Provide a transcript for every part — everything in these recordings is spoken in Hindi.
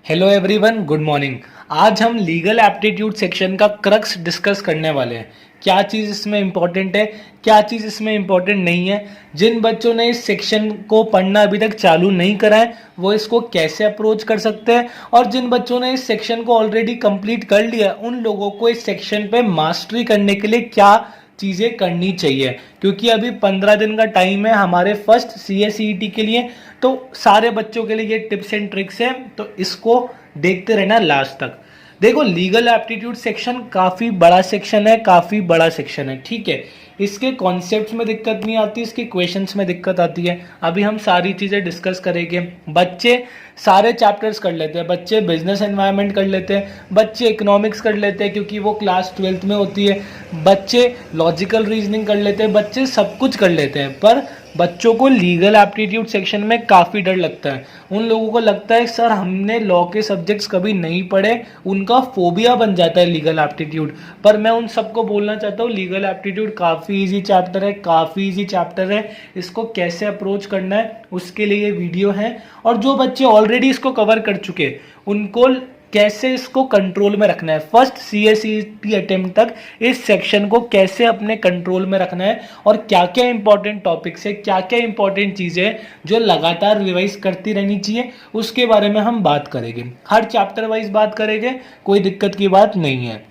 Hello everyone, good morning. आज हम लीगल एप्टीट्यूड सेक्शन का क्रक्स डिस्कस करने वाले हैं। क्या चीज़ इसमें इम्पोर्टेंट है, क्या चीज़ इसमें इम्पोर्टेंट नहीं है। जिन बच्चों ने इस सेक्शन को पढ़ना अभी तक चालू नहीं करा है वो इसको कैसे अप्रोच कर सकते हैं, और जिन बच्चों ने इस सेक्शन को ऑलरेडी कंप्लीट कर लिया उन लोगों को इस सेक्शन पे मास्टरी करने के लिए क्या चीज़ें करनी चाहिए। क्योंकि अभी 15 दिन का टाइम है हमारे फर्स्ट CA/CET के लिए, तो सारे बच्चों के लिए ये टिप्स एंड ट्रिक्स है, तो इसको देखते रहना लास्ट तक। देखो, लीगल एप्टीट्यूड सेक्शन काफ़ी बड़ा सेक्शन है, काफ़ी बड़ा सेक्शन है, ठीक है। इसके कॉन्सेप्ट्स में दिक्कत नहीं आती, इसके क्वेश्चंस में दिक्कत आती है। अभी हम सारी चीज़ें डिस्कस करेंगे। बच्चे सारे चैप्टर्स कर लेते हैं, बच्चे बिजनेस एनवायरनमेंट कर लेते हैं, बच्चे इकोनॉमिक्स कर लेते हैं क्योंकि वो क्लास 12th में होती है, बच्चे लॉजिकल रीजनिंग कर लेते हैं, बच्चे सब कुछ कर लेते हैं। पर बच्चों को लीगल एप्टीट्यूड सेक्शन में काफ़ी डर लगता है। उन लोगों को लगता है सर हमने लॉ के सब्जेक्ट्स कभी नहीं पढ़े, उनका फोबिया बन जाता है लीगल एप्टीट्यूड। पर मैं उन सबको बोलना चाहता हूँ लीगल एप्टीट्यूड काफ़ी इजी चैप्टर है, काफ़ी इजी चैप्टर है। इसको कैसे अप्रोच करना है उसके लिए ये वीडियो है। और जो बच्चे ऑलरेडी इसको कवर कर चुके उनको कैसे इसको कंट्रोल में रखना है, फर्स्ट CA/CET अटेम्प्ट तक इस सेक्शन को कैसे अपने कंट्रोल में रखना है, और क्या क्या इंपॉर्टेंट टॉपिक्स है, क्या क्या इंपॉर्टेंट चीज़ें हैं जो लगातार रिवाइज करती रहनी चाहिए, उसके बारे में हम बात करेंगे। हर चैप्टर वाइज बात करेंगे, कोई दिक्कत की बात नहीं है।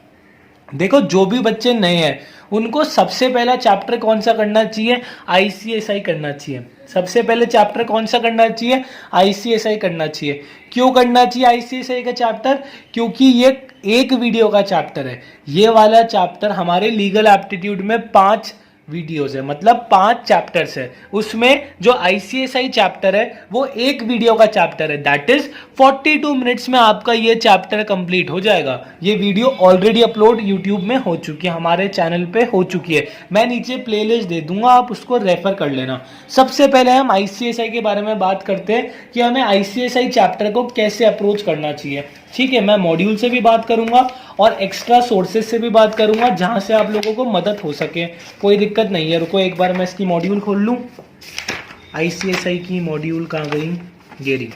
देखो, जो भी बच्चे नए हैं उनको सबसे पहला चैप्टर कौन सा करना चाहिए, ICSI करना चाहिए। सबसे पहले चैप्टर कौन सा करना चाहिए, ICSI करना चाहिए। क्यों करना चाहिए ICSI का चैप्टर? क्योंकि ये एक वीडियो का चैप्टर है। ये वाला चैप्टर हमारे लीगल एप्टीट्यूड में 5 वीडियोस है, मतलब 5 चैप्टर्स है। उसमें जो ICSI चैप्टर है वो एक वीडियो का चैप्टर है। दैट इज 42 मिनट्स में आपका ये चैप्टर कंप्लीट हो जाएगा। ये वीडियो ऑलरेडी अपलोड यूट्यूब में हो चुकी है, हमारे चैनल पे हो चुकी है। मैं नीचे प्लेलिस्ट दे दूंगा, आप उसको रेफर कर लेना। सबसे पहले हम ICSI के बारे में बात करते हैं कि हमें ICSI चैप्टर को कैसे अप्रोच करना चाहिए, ठीक है। मैं मॉड्यूल से भी बात करूंगा और एक्स्ट्रा सोर्सेज से भी बात करूंगा जहां से आप लोगों को मदद हो सके, कोई दिक्कत नहीं है। रुको, एक बार मैं इसकी मॉड्यूल खोल लूं। ICSI की मॉड्यूल कहाँ गई, गेरी।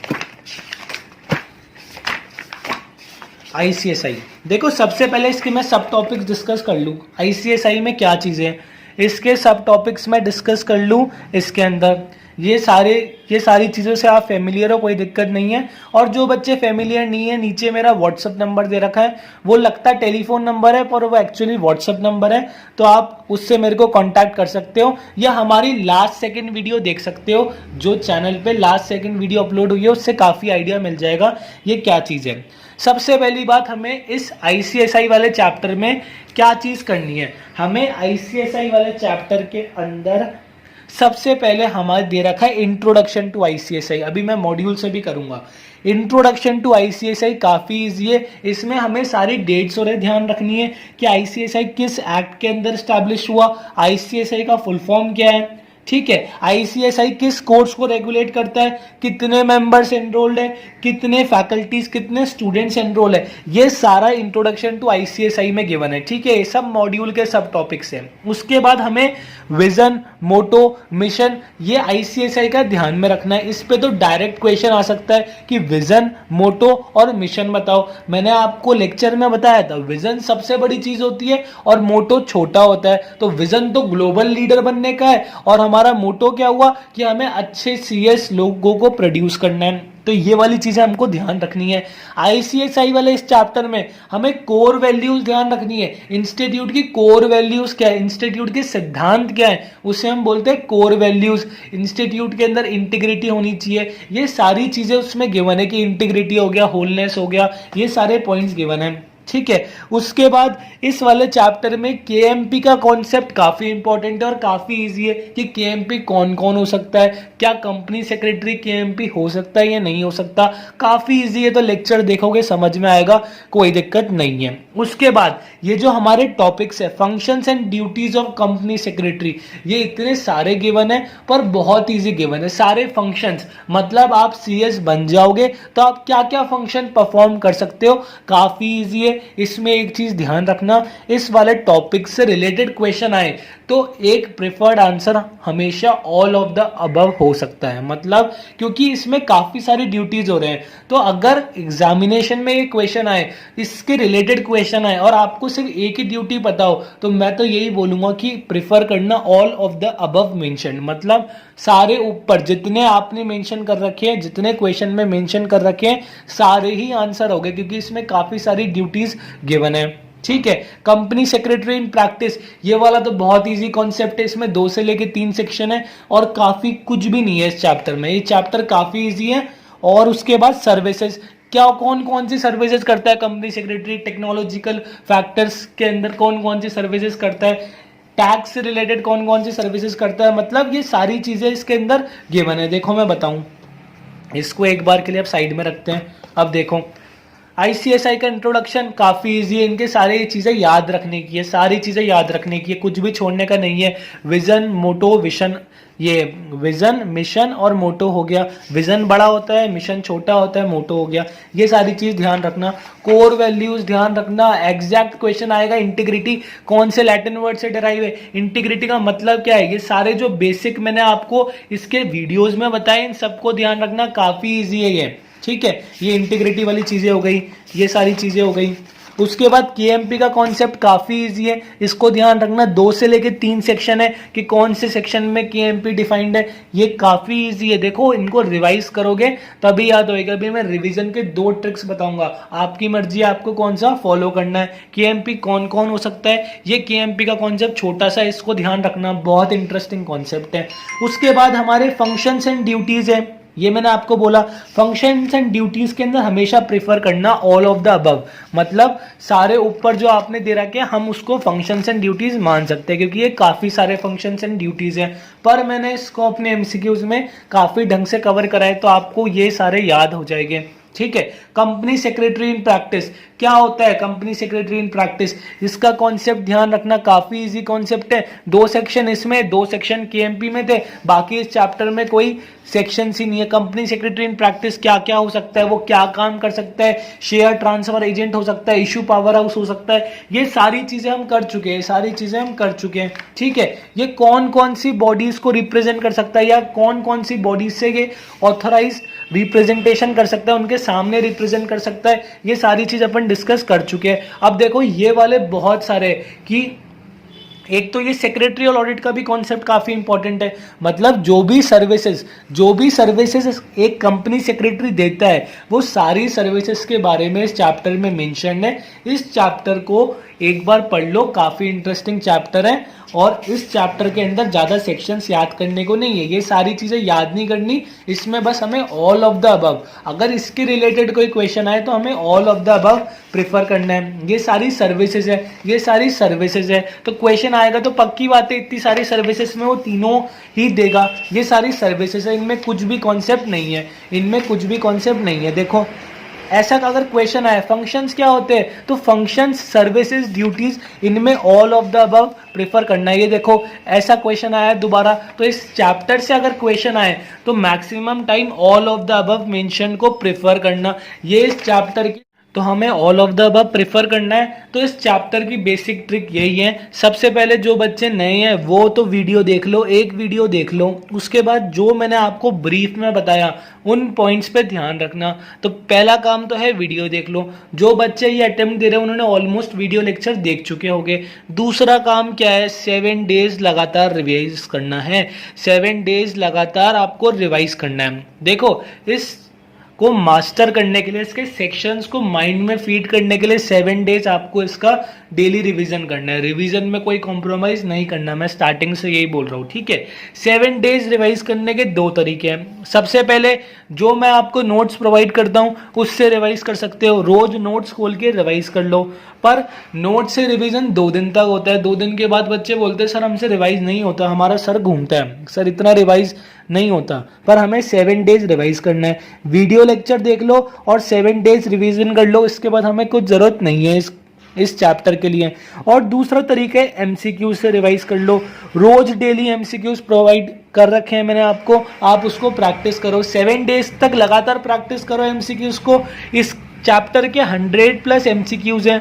ICSI देखो, सबसे पहले इसके मैं सब टॉपिक्स डिस्कस कर लूँ। ICSI में क्या चीज़ें हैं इसके सब टॉपिक्स में डिस्कस कर लूँ। इसके अंदर ये सारी चीज़ों से आप फेमिलियर हो, कोई दिक्कत नहीं है। और जो बच्चे फेमिलियर नहीं है, नीचे मेरा व्हाट्सअप नंबर दे रखा है, वो लगता है टेलीफोन नंबर है पर वो एक्चुअली व्हाट्सअप नंबर है, तो आप उससे मेरे को कांटेक्ट कर सकते हो, या हमारी लास्ट सेकंड वीडियो देख सकते हो। जो चैनल पे लास्ट सेकंड वीडियो अपलोड हुई है उससे काफ़ी आइडिया मिल जाएगा ये क्या चीज़ है। सबसे पहली बात, हमें इस ICSI वाले चैप्टर में क्या चीज़ करनी है। हमें ICSI वाले चैप्टर के अंदर सबसे पहले हमारे दे रखा है इंट्रोडक्शन टू ICSI। अभी मैं मॉड्यूल से भी करूंगा। इंट्रोडक्शन टू ICSI काफ़ी ईजी है। इसमें हमें सारी डेट्स और ध्यान रखनी है कि ICSI किस एक्ट के अंदर स्टैब्लिश हुआ, ICSI का फुल फॉर्म क्या है, ठीक है। ICSI किस कोर्स को रेगुलेट करता है, कितने मेंबर्स एनरोल्ड है, कितने फैकल्टीज, कितने स्टूडेंट्स एनरोल है, ये सारा इंट्रोडक्शन टू ICSI में गिवन है, ठीक है। ये सब मॉड्यूल के सब टॉपिक्स हैं। उसके बाद हमें विजन, मोटो, मिशन, ये ICSI का ध्यान में रखना है। इस पे तो डायरेक्ट क्वेश्चन आ सकता है कि विजन, मोटो और मिशन बताओ। मैंने आपको लेक्चर में बताया था विजन सबसे बड़ी चीज होती है और मोटो छोटा होता है। तो विजन तो ग्लोबल लीडर बनने का है और हमारा मोटो क्या हुआ कि हमें अच्छे CS लोगों को प्रोड्यूस करना है। तो ये वाली चीजें हमको ध्यान रखनी है। ICSI वाले इस चैप्टर में हमें कोर वैल्यूज ध्यान रखनी है। इंस्टीट्यूट की कोर वैल्यूज क्या है, इंस्टीट्यूट के सिद्धांत क्या है, उसे हम बोलते हैं कोर वैल्यूज। इंस्टीट्यूट के अंदर इंटीग्रिटी होनी चाहिए, ये सारी चीजें उसमें गिवन है कि इंटीग्रिटी हो गया, होलनेस हो गया, ये सारे पॉइंट्स गिवन है, ठीक है। उसके बाद इस वाले चैप्टर में KMP का कॉन्सेप्ट काफी इंपॉर्टेंट है और काफी इजी है कि KMP कौन कौन हो सकता है, क्या कंपनी सेक्रेटरी KMP हो सकता है या नहीं हो सकता। काफी इजी है, तो लेक्चर देखोगे समझ में आएगा, कोई दिक्कत नहीं है। उसके बाद ये जो हमारे टॉपिक्स है, functions and duties of company secretary, ये इतने सारे गिवन है पर बहुत इजी गिवन है। सारे फंक्शंस, मतलब आप CS बन जाओगे तो आप क्या क्या फंक्शन परफॉर्म कर सकते हो, काफी इजी है। इसमें एक चीज ध्यान रखना, इस वाले टॉपिक से रिलेटेड क्वेश्चन आए तो एक प्रेफर्ड आंसर हमेशा ऑल ऑफ द अबव हो सकता है। मतलब क्योंकि इसमें काफी सारी ड्यूटीज हो रहे हैं, तो अगर एग्जामिनेशन में ये क्वेश्चन आए, इसके रिलेटेड क्वेश्चन आए और आपको सिर्फ एक ही ड्यूटी पता हो, तो मैं तो यही बोलूंगा कि प्रिफर करना all of the above mention. मतलब सारे ऊपर जितने आपने मेंशन कर रखे हैं, जितने क्वेश्चन में मेंशन कर रखे हैं, सारे ही आंसर हो गए, क्योंकि इसमें काफी सारी ड्यूटीज गिवन है। ठीक है, कंपनी सेक्रेटरी इन प्रैक्टिस, ये वाला तो बहुत इजी कॉन्सेप्ट है, इसमें 2 से लेके 3 सेक्शन है और काफी कुछ भी नहीं है इस चैप्टर में, ये चैप्टर काफी इजी है। और उसके बाद सर्विसेज, क्या कौन कौन सी सर्विसेज करता है कंपनी सेक्रेटरी, टेक्नोलॉजिकल फैक्टर्स के अंदर कौन कौन सी सर्विसेज करता है, टैक्स से रिलेटेड कौन कौन सी सर्विसेज करता है, मतलब ये सारी चीजें इसके अंदर गिवन है। देखो मैं बताऊं, इसको एक बार के लिए आप साइड में रखते हैं। अब देखो आईसीएसआई का इंट्रोडक्शन काफी इजी है, इनके सारी चीजें याद रखने की है, सारी चीजें याद रखने की है, कुछ भी छोड़ने का नहीं है। विजन, मोटो, विशन, ये विजन, मिशन और मोटो हो गया। विजन बड़ा होता है, मिशन छोटा होता है, मोटो हो गया, ये सारी चीज ध्यान रखना। कोर वैल्यूज ध्यान रखना। एग्जैक्ट क्वेश्चन आएगा, इंटीग्रिटी कौन से लैटिन वर्ड से डिराइव है, इंटीग्रिटी का मतलब क्या है, ये सारे जो बेसिक मैंने आपको इसके वीडियोज में बताए, इन सबको ध्यान रखना, काफी ईजी है ये। ठीक है, ये इंटीग्रिटी वाली चीजें हो गई, ये सारी चीजें हो गई। उसके बाद केएमपी का कॉन्सेप्ट काफी इजी है, इसको ध्यान रखना। 2 से लेके 3 सेक्शन है कि कौन से सेक्शन में केएमपी डिफाइंड है, ये काफी इजी है। देखो इनको रिवाइज करोगे तभी याद होएगा। अभी मैं रिवीजन के 2 ट्रिक्स बताऊंगा, आपकी मर्जी है आपको कौन सा फॉलो करना है। केएमपी कौन कौन हो सकता है, ये केएमपी का कॉन्सेप्ट छोटा सा, इसको ध्यान रखना, बहुत इंटरेस्टिंग कॉन्सेप्ट है। उसके बाद हमारे फंक्शंस एंड ड्यूटीज है, ये मैंने आपको बोला फंक्शंस एंड ड्यूटीज के अंदर हमेशा प्रेफर करना ऑल ऑफ द अबव। मतलब सारे ऊपर जो आपने दे रखे हैं हम उसको फंक्शंस एंड ड्यूटीज मान सकते हैं, क्योंकि ये काफी सारे फंक्शंस एंड ड्यूटीज हैं। पर मैंने इसको अपने एमसीक्यूज में काफी ढंग से कवर करा है, तो आपको ये सारे याद हो जाएंगे। ठीक है, कंपनी सेक्रेटरी इन प्रैक्टिस क्या होता है, कंपनी सेक्रेटरी इन प्रैक्टिस, इसका कॉन्सेप्ट ध्यान रखना, काफी इजी कॉन्सेप्ट है। 2 सेक्शन इसमें, 2 सेक्शन केएमपी में थे, बाकी इस चैप्टर में कोई सेक्शन ही नहीं है। कंपनी सेक्रेटरी इन प्रैक्टिस क्या क्या हो सकता है, वो क्या काम कर सकता है, शेयर ट्रांसफर एजेंट हो सकता है, इशू पावर हाउस हो सकता है, ये सारी चीजें हम कर चुके हैं, सारी चीजें हम कर चुके हैं। ठीक है, ये कौन कौन सी बॉडीज को रिप्रेजेंट कर सकता है, या कौन कौन सी बॉडीज से ये ऑथराइज रिप्रेजेंटेशन कर सकता है, उनके सामने रिप्रेजेंट कर सकता है, ये सारी चीज अपन डिस्कस कर चुके हैं। अब देखो ये वाले बहुत सारे कि एक तो ये सेक्रेटरियल ऑडिट का भी कॉन्सेप्ट काफी इंपॉर्टेंट है। मतलब जो भी सर्विसेज एक कंपनी सेक्रेटरी देता है, वो सारी सर्विसेज के बारे में इस चैप्टर में मेंशन है। इस चैप्टर को एक बार पढ़ लो, काफी इंटरेस्टिंग चैप्टर है। और इस चैप्टर के अंदर ज्यादा सेक्शंस याद करने को नहीं है, ये सारी चीजें याद नहीं करनी, इसमें बस हमें ऑल ऑफ द अबव, अगर इसके रिलेटेड कोई क्वेश्चन आए तो हमें all of the above prefer करना है। ये सारी सर्विसेज है, ये सारी सर्विसेज है, तो क्वेश्चन आएगा तो पक्की बात है इतनी सारी सर्विसेज में वो तीनों ही देगा। ये सारी सर्विसेज है, इनमें कुछ भी कॉन्सेप्ट नहीं है, इनमें कुछ भी कॉन्सेप्ट नहीं है। देखो ऐसा अगर क्वेश्चन आए फंक्शंस क्या होते हैं, तो फंक्शंस, सर्विसेज, ड्यूटीज, इनमें all of the above prefer करना है। ये देखो ऐसा क्वेश्चन आया दोबारा, तो इस चैप्टर से अगर क्वेश्चन आए तो maximum time all of the above mention को प्रेफर करना, ये इस चैप्टर की, तो हमें all of the above prefer करना है। तो इस चैप्टर की बेसिक ट्रिक यही है। सबसे पहले जो बच्चे नए हैं वो तो वीडियो देख लो, एक वीडियो देख लो, उसके बाद जो मैंने आपको ब्रीफ में बताया उन पॉइंट्स पे ध्यान रखना। तो पहला काम तो है वीडियो देख लो, जो बच्चे ये अटेम्प्ट दे रहे हैं उन्होंने ऑलमोस्ट वीडियो लेक्चर देख चुके होंगे। दूसरा काम क्या है, 7 डेज लगातार रिवाइज करना है, 7 डेज लगातार आपको रिवाइज करना है। देखो इस को मास्टर करने के लिए, इसके सेक्शंस को माइंड में फीड करने के लिए 7 डेज आपको इसका डेली रिवीजन करना है। रिवीजन में कोई कॉम्प्रोमाइज नहीं करना, मैं स्टार्टिंग से यही बोल रहा हूँ। ठीक है, 7 डेज रिवाइज करने के 2 तरीके हैं। सबसे पहले जो मैं आपको नोट्स प्रोवाइड करता हूँ उससे रिवाइज कर सकते हो, रोज नोट्स खोल के रिवाइज कर लो। पर नोट से रिवीजन 2 दिन तक होता है, 2 दिन के बाद बच्चे बोलते हैं सर हमसे रिवाइज नहीं होता, हमारा सर घूमता है, सर इतना रिवाइज नहीं होता। पर हमें 7 डेज रिवाइज करना है, वीडियो लेक्चर देख लो और 7 डेज रिवीजन कर लो, इसके बाद हमें कुछ जरूरत नहीं है इस चैप्टर के लिए। और दूसरा तरीका है एमसीक्यू से रिवाइज कर लो, रोज डेली एमसीक्यूज प्रोवाइड कर रखे हैं मैंने आपको, आप उसको प्रैक्टिस करो, 7 डेज तक लगातार प्रैक्टिस करो एमसीक्यूज को। चैप्टर के 100+ एमसीक्यूज हैं।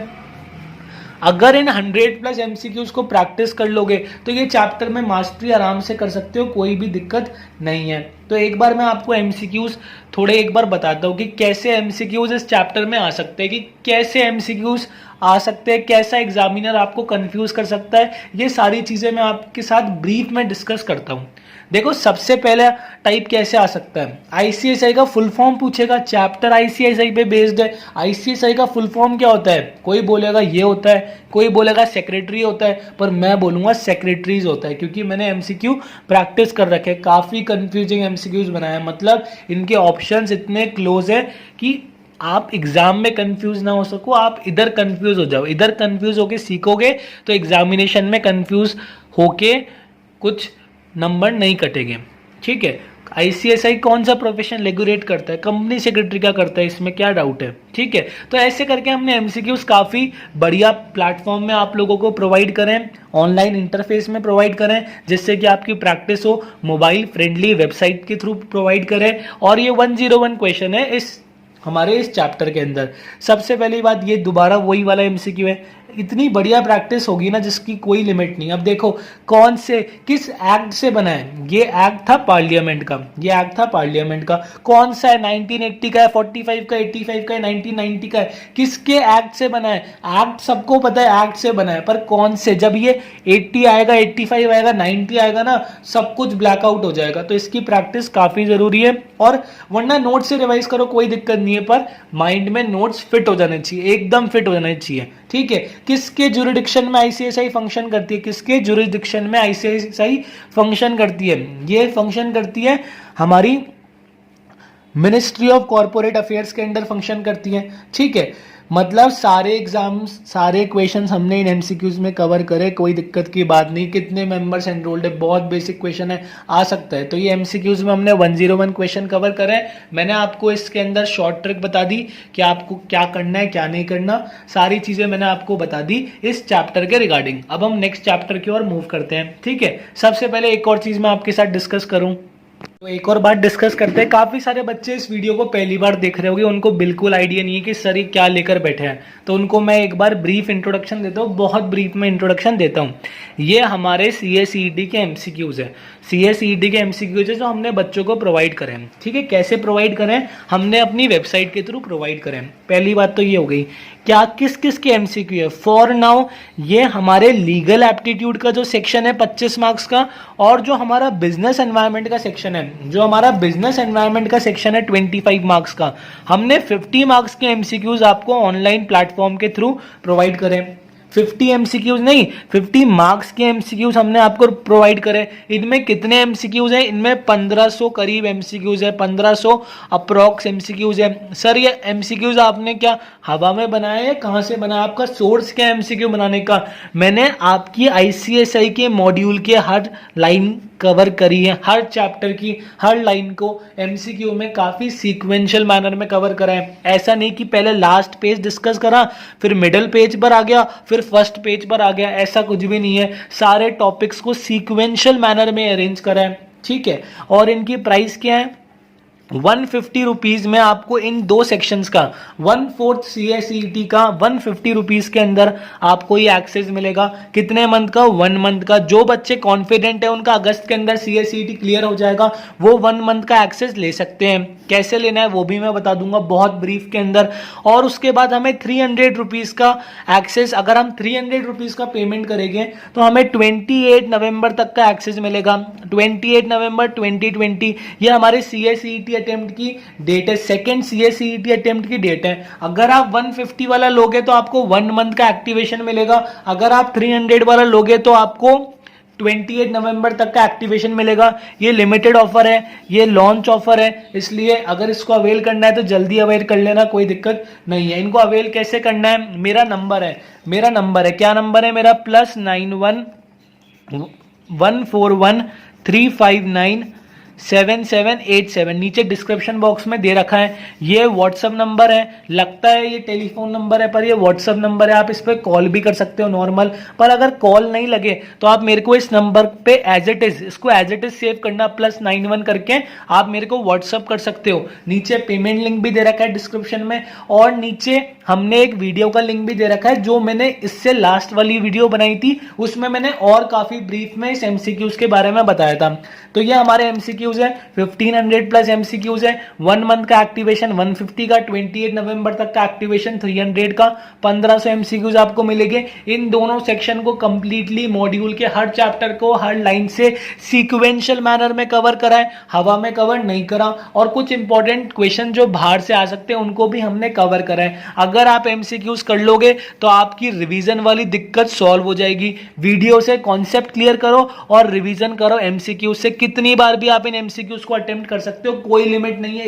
अगर इन 100+ एमसीक्यूज को प्रैक्टिस कर लोगे तो ये चैप्टर में मास्टरी आराम से कर सकते हो, कोई भी दिक्कत नहीं है। तो एक बार मैं आपको एमसीक्यूज थोड़े एक बार बताता हूँ कि कैसे एमसीक्यूज इस चैप्टर में आ सकते हैं, कि कैसे एमसीक्यूज आ सकते हैं, कैसा एग्जामिनर आपको कंफ्यूज कर सकता है। ये सारी चीजें मैं आपके साथ ब्रीफ में डिस्कस करता हूँ। देखो, सबसे पहला टाइप कैसे आ सकता है, आईसीएसआई का फुल फॉर्म पूछेगा, चैप्टर आईसीएसआई पे बेस्ड है। आईसीएसआई का फुल फॉर्म क्या होता है, कोई बोलेगा ये होता है, कोई बोलेगा सेक्रेटरी होता है, पर मैं बोलूंगा सेक्रेटरीज होता है, क्योंकि मैंने एमसीक्यू प्रैक्टिस कर रखे, काफी कंफ्यूजिंग एमसीक्यूज बनाए, मतलब इनके ऑप्शंस इतने क्लोज है कि आप एग्जाम में कंफ्यूज ना हो सको, आप इधर कंफ्यूज हो जाओ, इधर कंफ्यूज होके सीखोगे तो एग्जामिनेशन में कंफ्यूज होके कुछ नंबर नहीं कटेंगे। ठीक है, आईसीएसआई कौन सा प्रोफेशन रेगुलेट करता है, कंपनी सेक्रेटरी का करता है, इसमें क्या डाउट है। ठीक है, तो ऐसे करके हमने एमसीक्यूज काफ़ी बढ़िया प्लेटफॉर्म में आप लोगों को प्रोवाइड करें, ऑनलाइन इंटरफेस में प्रोवाइड करें, जिससे कि आपकी प्रैक्टिस हो, मोबाइल फ्रेंडली वेबसाइट के थ्रू प्रोवाइड करें। और ये 101 क्वेश्चन है हमारे इस चैप्टर के अंदर। सबसे पहली बात, ये दोबारा वही वाला एमसीक्यू है, इतनी बढ़िया प्रैक्टिस होगी ना जिसकी कोई लिमिट नहीं। अब देखो, कौन से किस एक्ट से बना है, ये एक्ट था पार्लियामेंट का, ये एक्ट था पार्लियामेंट का, कौन सा है, 1980 का है, 45 का, 85 का है, 1990 का है, किसके एक्ट से बना है। एक्ट सबको पता है एक्ट से बना है, पर कौन से, जब ये 80 आएगा, 85 आएगा, 90 आएगा ना, सब कुछ ब्लैकआउट हो जाएगा। तो इसकी प्रैक्टिस काफी जरूरी है, और वरना नोट से रिवाइज करो, कोई दिक्कत नहीं है, पर माइंड में नोट्स फिट हो जाने चाहिए, एकदम फिट हो जाने चाहिए। ठीक है, किसके जुरिडिक्शन में आईसीएसआई फंक्शन करती है, किसके जुरिडिक्शन में आईसीएसआई फंक्शन करती है, ये फंक्शन करती है हमारी मिनिस्ट्री ऑफ कॉर्पोरेट अफेयर्स के अंडर फंक्शन करती है। ठीक है, मतलब सारे एग्जाम्स, सारे क्वेश्चंस हमने इन एमसीक्यूज में कवर करे, कोई दिक्कत की बात नहीं। कितने मेंबर्स एनरोल्ड है, बहुत बेसिक क्वेश्चन है, आ सकता है। तो ये एमसीक्यूज में हमने 101 क्वेश्चन कवर करे। मैंने आपको इसके अंदर शॉर्ट ट्रिक बता दी कि आपको क्या करना है, क्या नहीं करना, सारी चीजें मैंने आपको बता दी इस चैप्टर के रिगार्डिंग। अब हम नेक्स्ट चैप्टर की ओर मूव करते हैं। ठीक है, सबसे पहले एक और चीज मैं आपके साथ डिस्कस करूं, तो एक और बात डिस्कस करते हैं। काफी सारे बच्चे इस वीडियो को पहली बार देख रहे होंगे, उनको बिल्कुल आइडिया नहीं है कि सर ये क्या लेकर बैठे हैं, तो उनको मैं एक बार ब्रीफ इंट्रोडक्शन देता हूँ, बहुत ब्रीफ में इंट्रोडक्शन देता हूँ। ये हमारे सीएसईडी के एमसीक्यूज है, सीएसईडी के एमसीक्यूज है जो हमने बच्चों को प्रोवाइड करें। ठीक है, कैसे प्रोवाइड करें, हमने अपनी वेबसाइट के थ्रू प्रोवाइड करें। पहली बात तो ये हो गई, क्या किस किस के एमसीक्यू है। फॉर नाउ ये हमारे लीगल एप्टीट्यूड का जो सेक्शन है 25 मार्क्स का, और जो हमारा बिजनेस एनवायरनमेंट का सेक्शन है, जो हमारा बिजनेस एनवायरनमेंट का सेक्शन है 25 मार्क्स का, हमने 50 मार्क्स के एमसीक्यूज आपको ऑनलाइन प्लेटफॉर्म के थ्रू प्रोवाइड करें। 50 एमसीक्यूज नहीं, 50 मार्क्स के एमसीक्यूज हमने आपको प्रोवाइड करे। इनमें कितने एमसीक्यूज हैं, इनमें 1500 करीब एमसीक्यूज है, 1500 अप्रॉक्स एमसीक्यूज है। सर ये एमसीक्यूज आपने क्या हवा में बनाया है, कहाँ से बनाया, आपका सोर्स क्या है एमसीक्यू बनाने का। मैंने आपकी आईसीएसआई के मॉड्यूल के हर लाइन कवर करी है, हर चैप्टर की हर लाइन को एमसीक्यू में काफी सीक्वेंशियल मैनर में कवर करा है। ऐसा नहीं कि पहले लास्ट पेज डिस्कस करा, फिर मिडिल पेज पर आ गया, फिर फर्स्ट पेज पर आ गया, ऐसा कुछ भी नहीं है। सारे टॉपिक्स को सीक्वेंशियल मैनर में अरेंज करा है। ठीक है, और इनकी प्राइस क्या है, 150 रुपीज में आपको इन दो सेक्शंस का 1/4 सीएसईटी का 150 रुपीज के अंदर आपको ये एक्सेस मिलेगा। कितने मंथ का, 1 मंथ का। जो बच्चे कॉन्फिडेंट है उनका अगस्त के अंदर सीएसईटी क्लियर हो जाएगा, वो 1 मंथ का एक्सेस ले सकते हैं। कैसे लेना है वो भी मैं बता दूंगा बहुत ब्रीफ के अंदर। और उसके बाद हमें 300 रुपीज का एक्सेस, अगर हम 300 रुपीज का पेमेंट करेंगे तो हमें 28 नवंबर तक का एक्सेस मिलेगा। 28 नवंबर 2020 ये हमारे सीएसईटी अटेम्प्ट की डेट है, सेकंड सीएसईटी अटेम्प्ट की डेट है। अगर आप 150 वाला लोगे तो आपको 1 मंथ का एक्टिवेशन मिलेगा। अगर आप 300 वाला लोगे तो आपको 28 नवंबर तक का एक्टिवेशन मिलेगा। ये लिमिटेड ऑफर है, ये लॉन्च ऑफर है, इसलिए अगर इसको अवेल करना है तो जल्दी अवेल कर लेना, कोई दिक्कत नहीं है। इनको अवेल कैसे करना है, मेरा नंबर है, क्या नंबर है मेरा, +91 141 359 7787। नीचे डिस्क्रिप्शन बॉक्स में दे रखा है, ये व्हाट्सअप नंबर है। लगता है ये टेलीफोन नंबर है पर ये व्हाट्सअप नंबर है, आप इस पर कॉल भी कर सकते हो नॉर्मल। पर अगर कॉल नहीं लगे तो आप मेरे को इस नंबर पे एज इट इज, इसको एज इट इज सेव करना, +91 करके आप मेरे को व्हाट्सअप कर सकते हो। नीचे पेमेंट लिंक भी दे रखा है डिस्क्रिप्शन में, और नीचे हमने एक वीडियो का लिंक भी दे रखा है जो मैंने इससे लास्ट वाली वीडियो बनाई थी, उसमें मैंने और काफी ब्रीफ में इस एमसीक्यूज के बारे में बताया था। तो ये हमारे एमसीक्यूज है, 1500 प्लस एमसीक्यूज है, 1 मंथ का एक्टिवेशन, 150 का, 28 नवंबर तक का एक्टिवेशन, 300 का, 1500 एमसीक्यूज आपको मिलेंगे। इन दोनों सेक्शन को कंप्लीटली मॉड्यूल के हर चैप्टर को हर लाइन से सीक्वेंशियल मैनर में कवर करा है, हवा में कवर नहीं करा। और कुछ इंपॉर्टेंट क्वेश्चन जो बाहर से आ सकते हैं उनको भी हमने कवर करा है। अगर आप एमसीक्यूज कर लोगे तो आपकी रिवीजन वाली दिक्कत सॉल्व हो जाएगी। वीडियो से कॉन्सेप्ट क्लियर करो और रिवीजन करो एमसीक्यूज से। कितनी बार भी आप इन एमसीक्यूज को अटेम्प्ट कर सकते हो, कोई लिमिट नहीं है।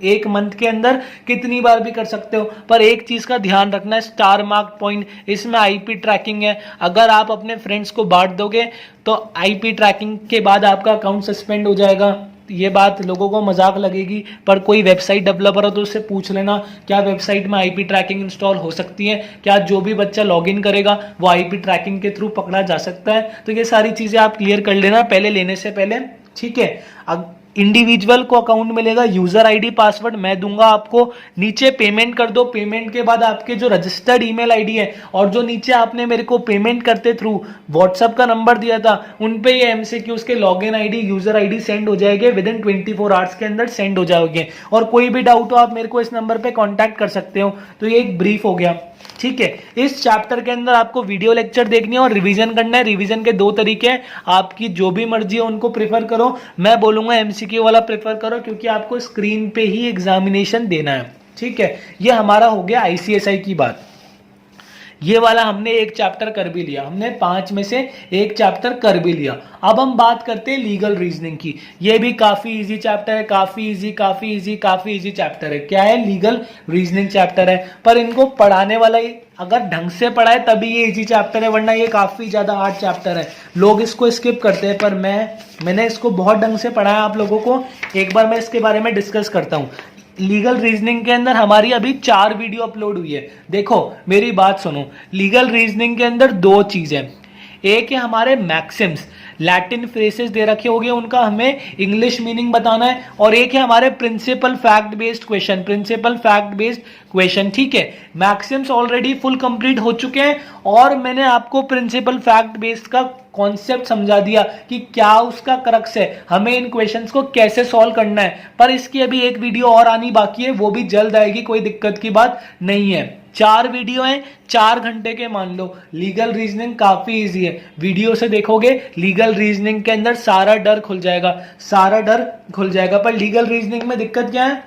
एक मंथ के अंदर कितनी बार भी कर सकते हो। पर एक चीज का ध्यान रखना है, स्टार मार्क पॉइंट, इसमें आईपी ट्रैकिंग है। अगर आप अपने फ्रेंड्स को बांट दोगे तो आईपी ट्रैकिंग के बाद आपका अकाउंट सस्पेंड हो जाएगा। ये बात लोगों को मजाक लगेगी, पर कोई वेबसाइट डेवलपर हो तो उससे पूछ लेना क्या वेबसाइट में आईपी ट्रैकिंग इंस्टॉल हो सकती है, क्या जो भी बच्चा लॉगिन करेगा वो आईपी ट्रैकिंग के थ्रू पकड़ा जा सकता है। तो ये सारी चीजें आप क्लियर कर लेना पहले लेने से पहले, ठीक है। अब इंडिविजुअल को अकाउंट मिलेगा, यूजर आईडी पासवर्ड मैं दूंगा आपको। नीचे पेमेंट कर दो, पेमेंट के बाद आपके जो रजिस्टर्ड ईमेल आईडी है और जो नीचे आपने मेरे को पेमेंट करते थ्रू व्हाट्सएप का नंबर दिया था, उन पे ये एमसीक्यूज के login ID, user ID send हो जाएंगे। विदिन 24 आवर्स के अंदर सेंड हो जाओगे। और कोई भी डाउट हो आप मेरे को इस नंबर पे कांटेक्ट कर सकते हो। तो ये एक ब्रीफ हो गया, ठीक है। इस चैप्टर के अंदर आपको वीडियो लेक्चर देखनी है और रिवीजन करना है। रिवीजन के 2 तरीके हैं, आपकी जो भी मर्जी है उनको प्रेफर करो। मैं बोलूंगा एमसीक्यू वाला प्रेफर करो क्योंकि आपको स्क्रीन पे ही एग्जामिनेशन देना है, ठीक है। ये हमारा हो गया आईसीएसआई की बात। ये वाला हमने एक चैप्टर कर भी लिया, हमने 5 में से एक चैप्टर कर भी लिया। अब हम बात करते हैं लीगल रीजनिंग की। ये भी काफी इजी चैप्टर है, काफी इजी चैप्टर है। क्या है? लीगल रीजनिंग चैप्टर है। पर इनको पढ़ाने वाला ही अगर ढंग से पढ़ाए तभी ये इजी चैप्टर है, वरना ये काफी ज्यादा हार्ड चैप्टर है। लोग इसको स्किप करते हैं, पर मैंने इसको बहुत ढंग से पढ़ाया आप लोगों को। एक बार मैं इसके बारे में डिस्कस करता हूँ। लीगल रीजनिंग के अंदर हमारी अभी 4 वीडियो अपलोड हुई है। देखो मेरी बात सुनो, लीगल रीजनिंग के अंदर 2 चीजें, एक है हमारे मैक्सिम्स, लैटिन फ्रेसेस दे रखे होंगे, उनका हमें इंग्लिश मीनिंग बताना है। और एक है हमारे प्रिंसिपल फैक्ट बेस्ड क्वेश्चन, ठीक है। मैक्सिम्स ऑलरेडी फुल कंप्लीट हो चुके हैं और मैंने आपको प्रिंसिपल फैक्ट बेस्ड का कॉन्सेप्ट समझा दिया कि क्या उसका क्रक्स है, हमें इन क्वेश्चंस को कैसे सॉल्व करना है। पर इसकी अभी एक वीडियो और आनी बाकी है, वो भी जल्द आएगी, कोई दिक्कत की बात नहीं है। 4 वीडियो हैं, 4 घंटे के मान लो। लीगल रीजनिंग काफी इजी है, वीडियो से देखोगे लीगल रीजनिंग के अंदर सारा डर खुल जाएगा। पर लीगल रीजनिंग में दिक्कत क्या है?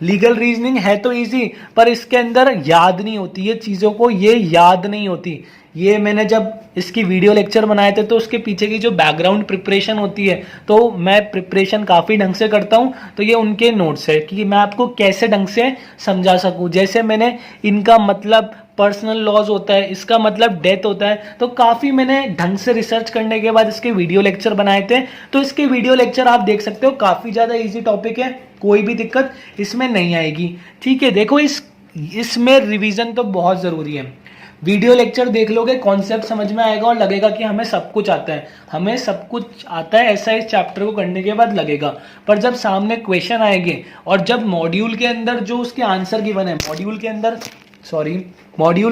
लीगल रीजनिंग है तो इजी, पर इसके अंदर याद नहीं होती ये चीजों को, ये याद नहीं होती। ये मैंने जब इसकी वीडियो लेक्चर बनाए थे तो उसके पीछे की जो बैकग्राउंड प्रिपरेशन होती है, तो मैं प्रिपरेशन काफ़ी ढंग से करता हूँ। तो ये उनके नोट्स है कि मैं आपको कैसे ढंग से समझा सकूँ। जैसे मैंने इनका मतलब पर्सनल लॉज होता है, इसका मतलब डेथ होता है, तो काफ़ी मैंने ढंग से रिसर्च करने के बाद इसके वीडियो लेक्चर बनाए थे। तो इसके वीडियो लेक्चर आप देख सकते हो, काफ़ी ज़्यादा ईजी टॉपिक है, कोई भी दिक्कत इसमें नहीं आएगी, ठीक है। देखो इसमें रिवीजन तो बहुत ज़रूरी है। वीडियो लेक्चर देख लोगे, कॉन्सेप्ट समझ में आएगा और लगेगा कि हमें सब कुछ आता है, ऐसा इस चैप्टर को करने के बाद लगेगा। पर जब सामने क्वेश्चन आएंगे और जब मॉड्यूल के अंदर जो उसके आंसर गिवन है, मॉड्यूल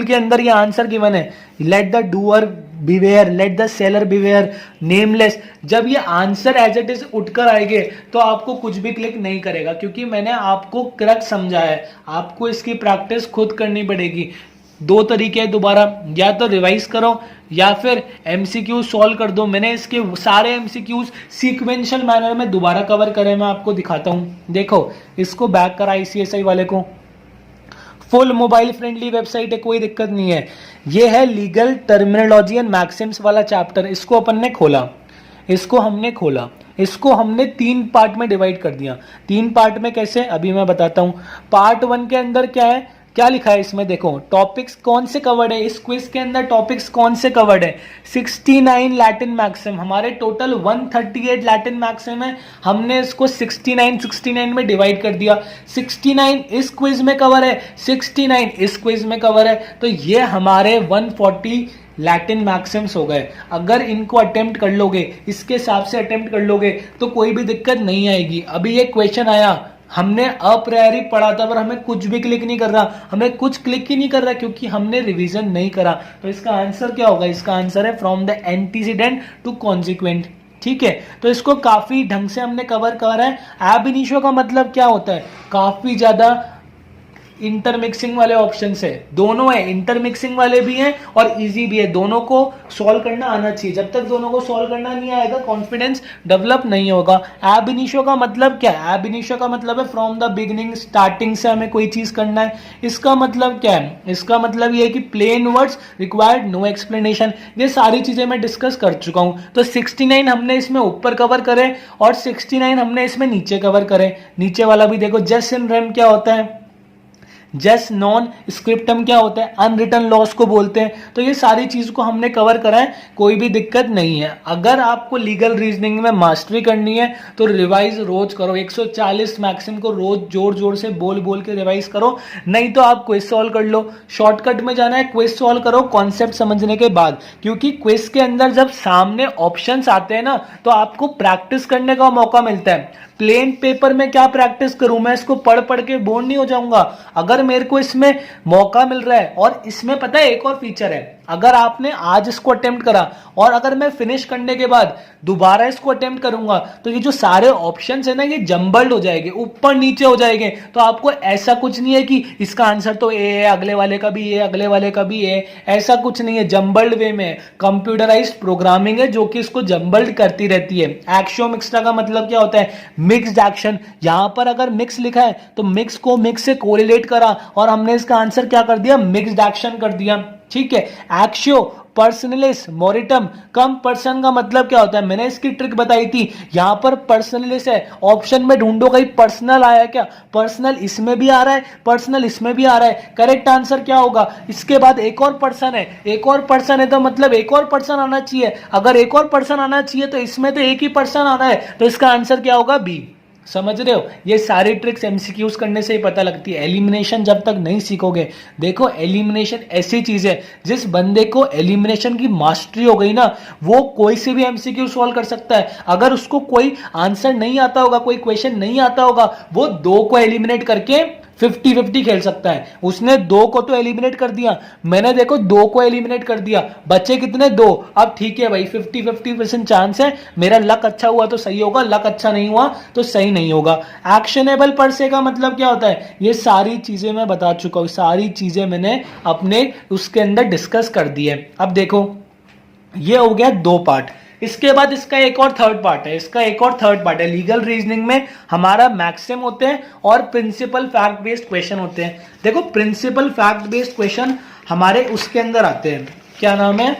के अंदर ये आंसर गिवन है, let the doer beware, let the seller beware, nameless, जब ये आंसर एज इट इज उठकर आएंगे तो आपको कुछ भी क्लिक नहीं करेगा, क्योंकि मैंने आपको क्रक्स समझाया है। आपको इसकी प्रैक्टिस खुद करनी पड़ेगी। 2 तरीके हैं, दोबारा या तो रिवाइज करो या फिर एमसीक्यू सॉल्व कर दो। मैंने इसके सारे एमसीक्यूज सीक्वेंशियल मैनर में दोबारा कवर करे, मैं आपको दिखाता हूँ। देखो इसको बैक करा आईसीएसआई वाले को, फुल मोबाइल फ्रेंडली वेबसाइट है, कोई दिक्कत नहीं है। ये है लीगल टर्मिनोलॉजी एंड मैक्सिम्स वाला चैप्टर। इसको हमने खोला, इसको हमने 3 पार्ट में डिवाइड कर दिया। 3 पार्ट में कैसे, अभी मैं बताता हूं। पार्ट 1 के अंदर क्या है, क्या लिखा है इसमें, देखो टॉपिक्स कौन से कवर्ड है इस क्विज के अंदर, टॉपिक्स कौन से कवर्ड है, 69 लैटिन मैक्सिम, हमारे टोटल 138 लैटिन मैक्सिम है, हमने इसको 69 में डिवाइड कर दिया, 69 इस क्विज में कवर है, 69 इस क्विज में कवर है, तो ये हमारे 140 लैटिन मैक्सिम्स हो गए। अगर इनको अटेम्प्ट कर लोगे, इसके हिसाब से अटेम्प्ट कर लोगे तो कोई भी दिक्कत नहीं आएगी। अभी ये क्वेश्चन आया, हमने अप्रायरी पढ़ा था पर हमें कुछ भी क्लिक नहीं कर रहा, हमें कुछ क्लिक ही नहीं कर रहा क्योंकि हमने रिवीजन नहीं करा। तो इसका आंसर क्या होगा, इसका आंसर है from the antecedent to consequent. ठीक है, तो इसको काफी ढंग से हमने कवर करा है। एब इनिशियो का मतलब क्या होता है, काफी ज्यादा इंटरमिक्सिंग वाले ऑप्शन है, दोनों है, इंटरमिक्सिंग वाले भी हैं और इजी भी है, दोनों को सॉल्व करना आना चाहिए। जब तक दोनों को सॉल्व करना नहीं आएगा कॉन्फिडेंस डेवलप नहीं होगा। एब इनिशियो का मतलब क्या है, एब इनिशियो का मतलब है फ्रॉम द बिगिनिंग, स्टार्टिंग से हमें कोई चीज करना है। इसका मतलब क्या है, इसका मतलब ये है कि plain words required no explanation. ये सारी चीजें मैं डिस्कस कर चुका हूं। तो 69 हमने इसमें ऊपर कवर करे और 69 हमने इसमें नीचे कवर करे। नीचे वाला भी देखो, जस्ट इन रेम क्या होता है, जस्ट नॉन स्क्रिप्टम क्या होता है, अनरिटन लॉस को बोलते हैं। तो ये सारी चीज को हमने कवर करा है, कोई भी दिक्कत नहीं है। अगर आपको लीगल रीजनिंग में मास्टरी करनी है तो रिवाइज रोज करो, 140 मैक्सिम को रोज जोर जोर से बोल बोल के रिवाइज करो, नहीं तो आप क्विज सॉल्व कर लो। शॉर्टकट में जाना है, क्विज सॉल्व करो कॉन्सेप्ट समझने के बाद, क्योंकि क्विज के अंदर जब सामने ऑप्शंस आते हैं ना तो आपको प्रैक्टिस करने का मौका मिलता है। प्लेन पेपर में क्या प्रैक्टिस करूं, मैं इसको पढ़ पढ़ के बोर नहीं हो जाऊंगा। अगर मेरे को इसमें मौका मिल रहा है, और इसमें पता है एक और फीचर है, अगर आपने आज इसको अटेम्प्ट करा और अगर मैं फिनिश करने के बाद दोबारा इसको अटेम्प्ट करूंगा तो ये जो सारे ऑप्शंस है ना ये जंबल्ड हो जाएंगे, ऊपर नीचे हो जाएंगे। तो आपको ऐसा कुछ नहीं है कि इसका आंसर तो ए है, अगले वाले का भी ए, अगले वाले का भी ए, ऐसा कुछ नहीं है। जंबल्ड वे में कंप्यूटराइज्ड प्रोग्रामिंग है जो कि इसको जंबल्ड करती रहती है। एक्शियोमिक्स का मतलब क्या होता है, मिक्स्ड एक्शन। यहां पर अगर मिक्स लिखा है तो मिक्स को मिक्स से कोरिलेट करा और हमने इसका आंसर क्या कर दिया, मिक्स्ड एक्शन कर दिया। ठीक है, एक्शियो, पर्सनलिस, मोरिटम, कम पर्सन का मतलब क्या होता है, मैंने इसकी ट्रिक बताई थी। यहां पर पर्सनलिस है, ऑप्शन में ढूंढो कहीं पर्सनल आया क्या, पर्सनल इसमें भी आ रहा है, पर्सनल इसमें भी आ रहा है, करेक्ट आंसर क्या होगा। इसके बाद एक और पर्सन है, एक और पर्सन है तो मतलब एक और पर्सन आना चाहिए। अगर एक और पर्सन आना चाहिए तो इसमें तो एक ही पर्सन आना है, तो इसका आंसर क्या होगा, बी। समझ रहे हो, ये सारी ट्रिक्स एमसीक्यूज करने से ही पता लगती है। एलिमिनेशन जब तक नहीं सीखोगे, देखो एलिमिनेशन ऐसी चीज है, जिस बंदे को एलिमिनेशन की मास्टरी हो गई ना वो कोई से भी एमसीक्यू सॉल्व कर सकता है। अगर उसको कोई आंसर नहीं आता होगा, कोई क्वेश्चन नहीं आता होगा, वो दो को एलिमिनेट करके 50-50 खेल सकता है। उसने दो को तो एलिमिनेट कर दिया, मैंने देखो दो को एलिमिनेट कर दिया, बच्चे कितने, दो। अब ठीक है भाई, 50-50% चांस है, मेरा लक अच्छा हुआ तो सही होगा, लक अच्छा नहीं हुआ तो सही नहीं होगा। एक्शनेबल पर से का मतलब क्या होता है, ये सारी चीजें मैं बता चुका हूं, सारी चीजें मैंने अपने उसके अंदर डिस्कस कर दी है। अब देखो ये हो गया दो पार्ट, इसके बाद इसका एक और थर्ड पार्ट है, इसका एक और थर्ड पार्ट है। लीगल रीजनिंग में हमारा मैक्सिम होते हैं और प्रिंसिपल फैक्ट बेस्ड क्वेश्चन होते हैं। देखो प्रिंसिपल फैक्ट बेस्ड क्वेश्चन हमारे उसके अंदर आते हैं, क्या नाम है,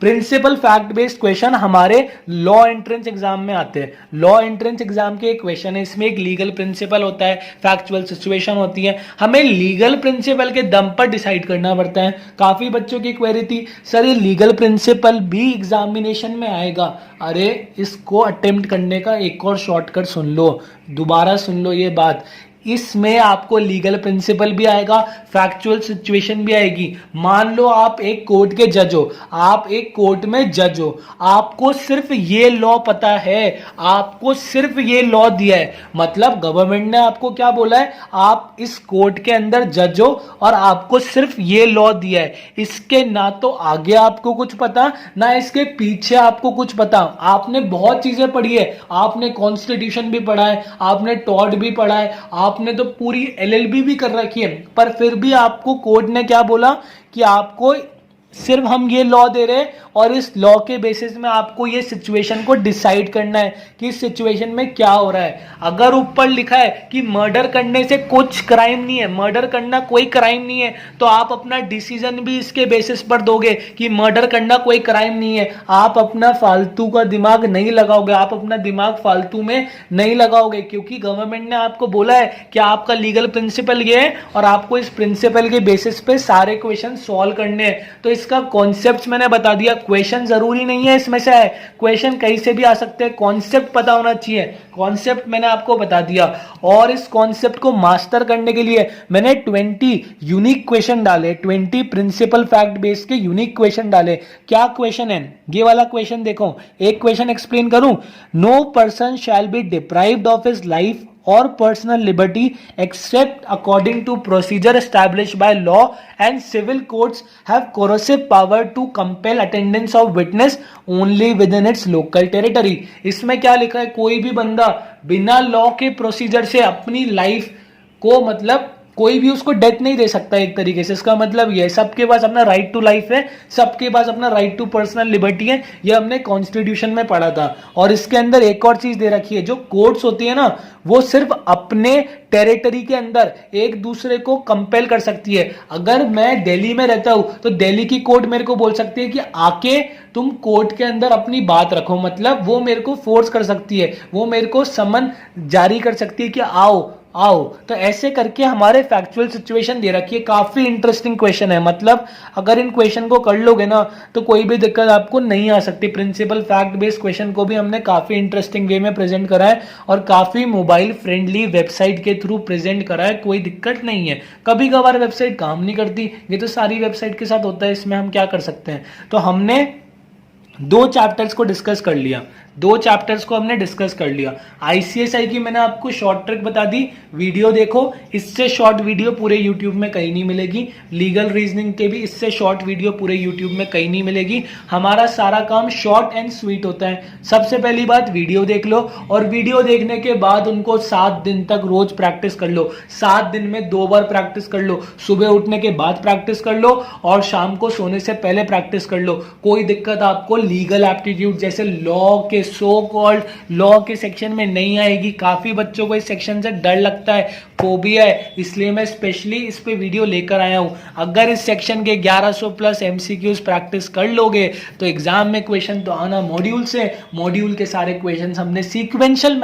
प्रिंसिपल फैक्ट बेस्ड क्वेश्चन हमारे लॉ एंट्रेंस एग्जाम में आते हैं। लॉ एंट्रेंस एग्जाम के एक क्वेश्चन है, इसमें एक लीगल प्रिंसिपल होता है, फैक्चुअल सिचुएशन होती है, हमें लीगल प्रिंसिपल के दम पर डिसाइड करना पड़ता है। काफी बच्चों की क्वेरी थी, सर ये लीगल प्रिंसिपल भी एग्जामिनेशन में आएगा। अरे इसको अटेम्प्ट करने का एक और शॉर्टकट सुन लो, दोबारा सुन लो ये बात, इसमें आपको लीगल प्रिंसिपल भी आएगा, फैक्चुअल सिचुएशन भी आएगी। मान लो आप एक कोर्ट के जज हो, आप एक कोर्ट में जज हो, आपको सिर्फ ये लॉ पता है, आपको सिर्फ ये लॉ दिया है, मतलब गवर्नमेंट ने आपको क्या बोला है, आप इस कोर्ट के अंदर जज हो और आपको सिर्फ ये लॉ दिया है। इसके ना तो आगे आपको कुछ पता ना इसके पीछे आपको कुछ पता। आपने बहुत चीजें पढ़ी है, आपने कॉन्स्टिट्यूशन भी पढ़ा है, आपने टॉड भी पढ़ा है, आपने तो पूरी एलएलबी भी कर रखी है, पर फिर भी आपको कोर्ट ने क्या बोला कि आपको सिर्फ हम ये लॉ दे रहे हैं और इस लॉ के बेसिस में आपको ये सिचुएशन को डिसाइड करना है कि इस सिचुएशन में क्या हो रहा है। अगर ऊपर लिखा है कि मर्डर करने से कुछ क्राइम नहीं है, मर्डर करना कोई क्राइम नहीं है, तो आप अपना डिसीजन भी इसके बेसिस पर दोगे कि मर्डर करना कोई क्राइम नहीं है। आप अपना फालतू का दिमाग नहीं लगाओगे, आप अपना दिमाग फालतू में नहीं लगाओगे, क्योंकि गवर्नमेंट ने आपको बोला है कि आपका लीगल प्रिंसिपल ये है और आपको इस प्रिंसिपल के बेसिस पे सारे क्वेश्चन सॉल्व करने हैं। तो इसका कॉन्सेप्ट मैंने बता दिया। क्वेश्चन जरूरी नहीं है इसमें से है, क्वेश्चन कहीं से भी आ सकते हैं, कॉन्सेप्ट पता होना चाहिए। कॉन्सेप्ट मैंने आपको बता दिया और इस कॉन्सेप्ट को मास्टर करने के लिए मैंने 20 यूनिक क्वेश्चन डाले, 20 प्रिंसिपल फैक्ट बेस के यूनिक क्वेश्चन डाले। क्या क्वेश्चन है ये वाला क्वेश्चन देखो, एक क्वेश्चन एक्सप्लेन करूं। No person shall be deprived of his life or personal liberty except according to procedure established by law, and civil courts have coercive power to compel attendance of witness only within its local territory। इसमें क्या लिखा है, कोई भी बंदा बिना लॉ के प्रोसीजर से अपनी लाइफ को, मतलब कोई भी उसको डेथ नहीं दे सकता। एक तरीके से इसका मतलब ये है, सबके पास अपना राइट टू लाइफ है, सबके पास अपना राइट टू पर्सनल लिबर्टी है। ये हमने कॉन्स्टिट्यूशन में पढ़ा था। और इसके अंदर एक और चीज दे रखी है, जो कोर्ट्स होती है ना, वो सिर्फ अपने टेरिटरी के अंदर एक दूसरे को कंपेल कर सकती है। अगर मैं दिल्ली में रहता हूं तो दिल्ली की कोर्ट मेरे को बोल सकती है कि आके तुम कोर्ट के अंदर अपनी बात रखो, मतलब वो मेरे को फोर्स कर सकती है, वो मेरे को समन जारी कर सकती है कि आओ आओ। तो ऐसे करके हमारे फैक्चुअल सिचुएशन दे रखी है। काफी इंटरेस्टिंग क्वेश्चन है, मतलब अगर इन क्वेश्चन को कर लोगे ना तो कोई भी दिक्कत आपको नहीं आ सकती। प्रिंसिपल फैक्ट बेस्ड क्वेश्चन को भी हमने काफी इंटरेस्टिंग वे में प्रेजेंट करा है और काफी मोबाइल फ्रेंडली वेबसाइट के थ्रू प्रेजेंट करा है, कोई दिक्कत नहीं है। कभी कभार वेबसाइट काम नहीं करती, ये तो सारी वेबसाइट के साथ होता है, इसमें हम क्या कर सकते हैं। तो हमने 2 चैप्टर्स को डिस्कस कर लिया, 2 चैप्टर्स को हमने डिस्कस कर लिया। आईसीएसआई की मैंने आपको शॉर्ट ट्रिक बता दी, वीडियो देखो, इससे शॉर्ट वीडियो पूरे यूट्यूब में कहीं नहीं मिलेगी। लीगल रीजनिंग के भी इससे शॉर्ट वीडियो पूरे यूट्यूब में कहीं नहीं मिलेगी। हमारा सारा काम शॉर्ट एंड स्वीट होता है। सबसे पहली बात, वीडियो देख लो और वीडियो देखने के बाद उनको 7 दिन तक रोज प्रैक्टिस कर लो। 7 दिन में 2 बार प्रैक्टिस कर लो, सुबह उठने के बाद प्रैक्टिस कर लो और शाम को सोने से पहले प्रैक्टिस कर लो। कोई दिक्कत आपको लीगल एप्टीट्यूड जैसे लॉ के, सो कॉल्ड लॉ के सेक्शन में नहीं आएगी। काफी बच्चों को इस सेक्शन से डर लगता है, फोबिया है, इसलिए मैं स्पेशली इस पे वीडियो लेकर आया हूं। अगर इस सेक्शन के 1100 प्लस एमसीक्यूज प्रैक्टिस कर लोगे तो एग्जाम में क्वेश्चन तो आना मॉड्यूल से। मॉड्यूल के सारे क्वेश्चन हमने सीक्वेंशियल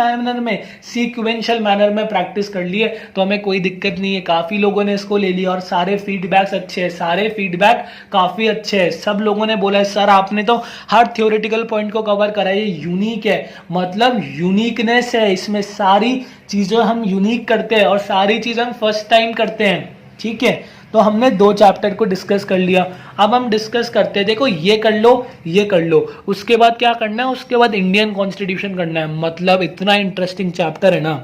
मैनर में प्रैक्टिस कर लिए, तो हमें कोई दिक्कत नहीं है। काफी लोगों ने इसको ले लिया और सारे फीडबैक्स अच्छे हैं, सारे फीडबैक काफी अच्छे हैं। सब लोगों ने बोला है सर आपने तो हर थ्योरेटिकल पॉइंट को कवर करा है, ये यूनिक है, मतलब यूनिकनेस है इसमें। सारी चीजें हम यूनिक करते हैं और सारी चीजें हम फर्स्ट टाइम करते हैं, ठीक है। तो हमने 2 चैप्टर को डिस्कस कर लिया। अब हम डिस्कस करते हैं, देखो ये कर लो, ये कर लो, उसके बाद क्या करना है, उसके बाद इंडियन कॉन्स्टिट्यूशन करना है। मतलब इतना इंटरेस्टिंग चैप्टर है ना,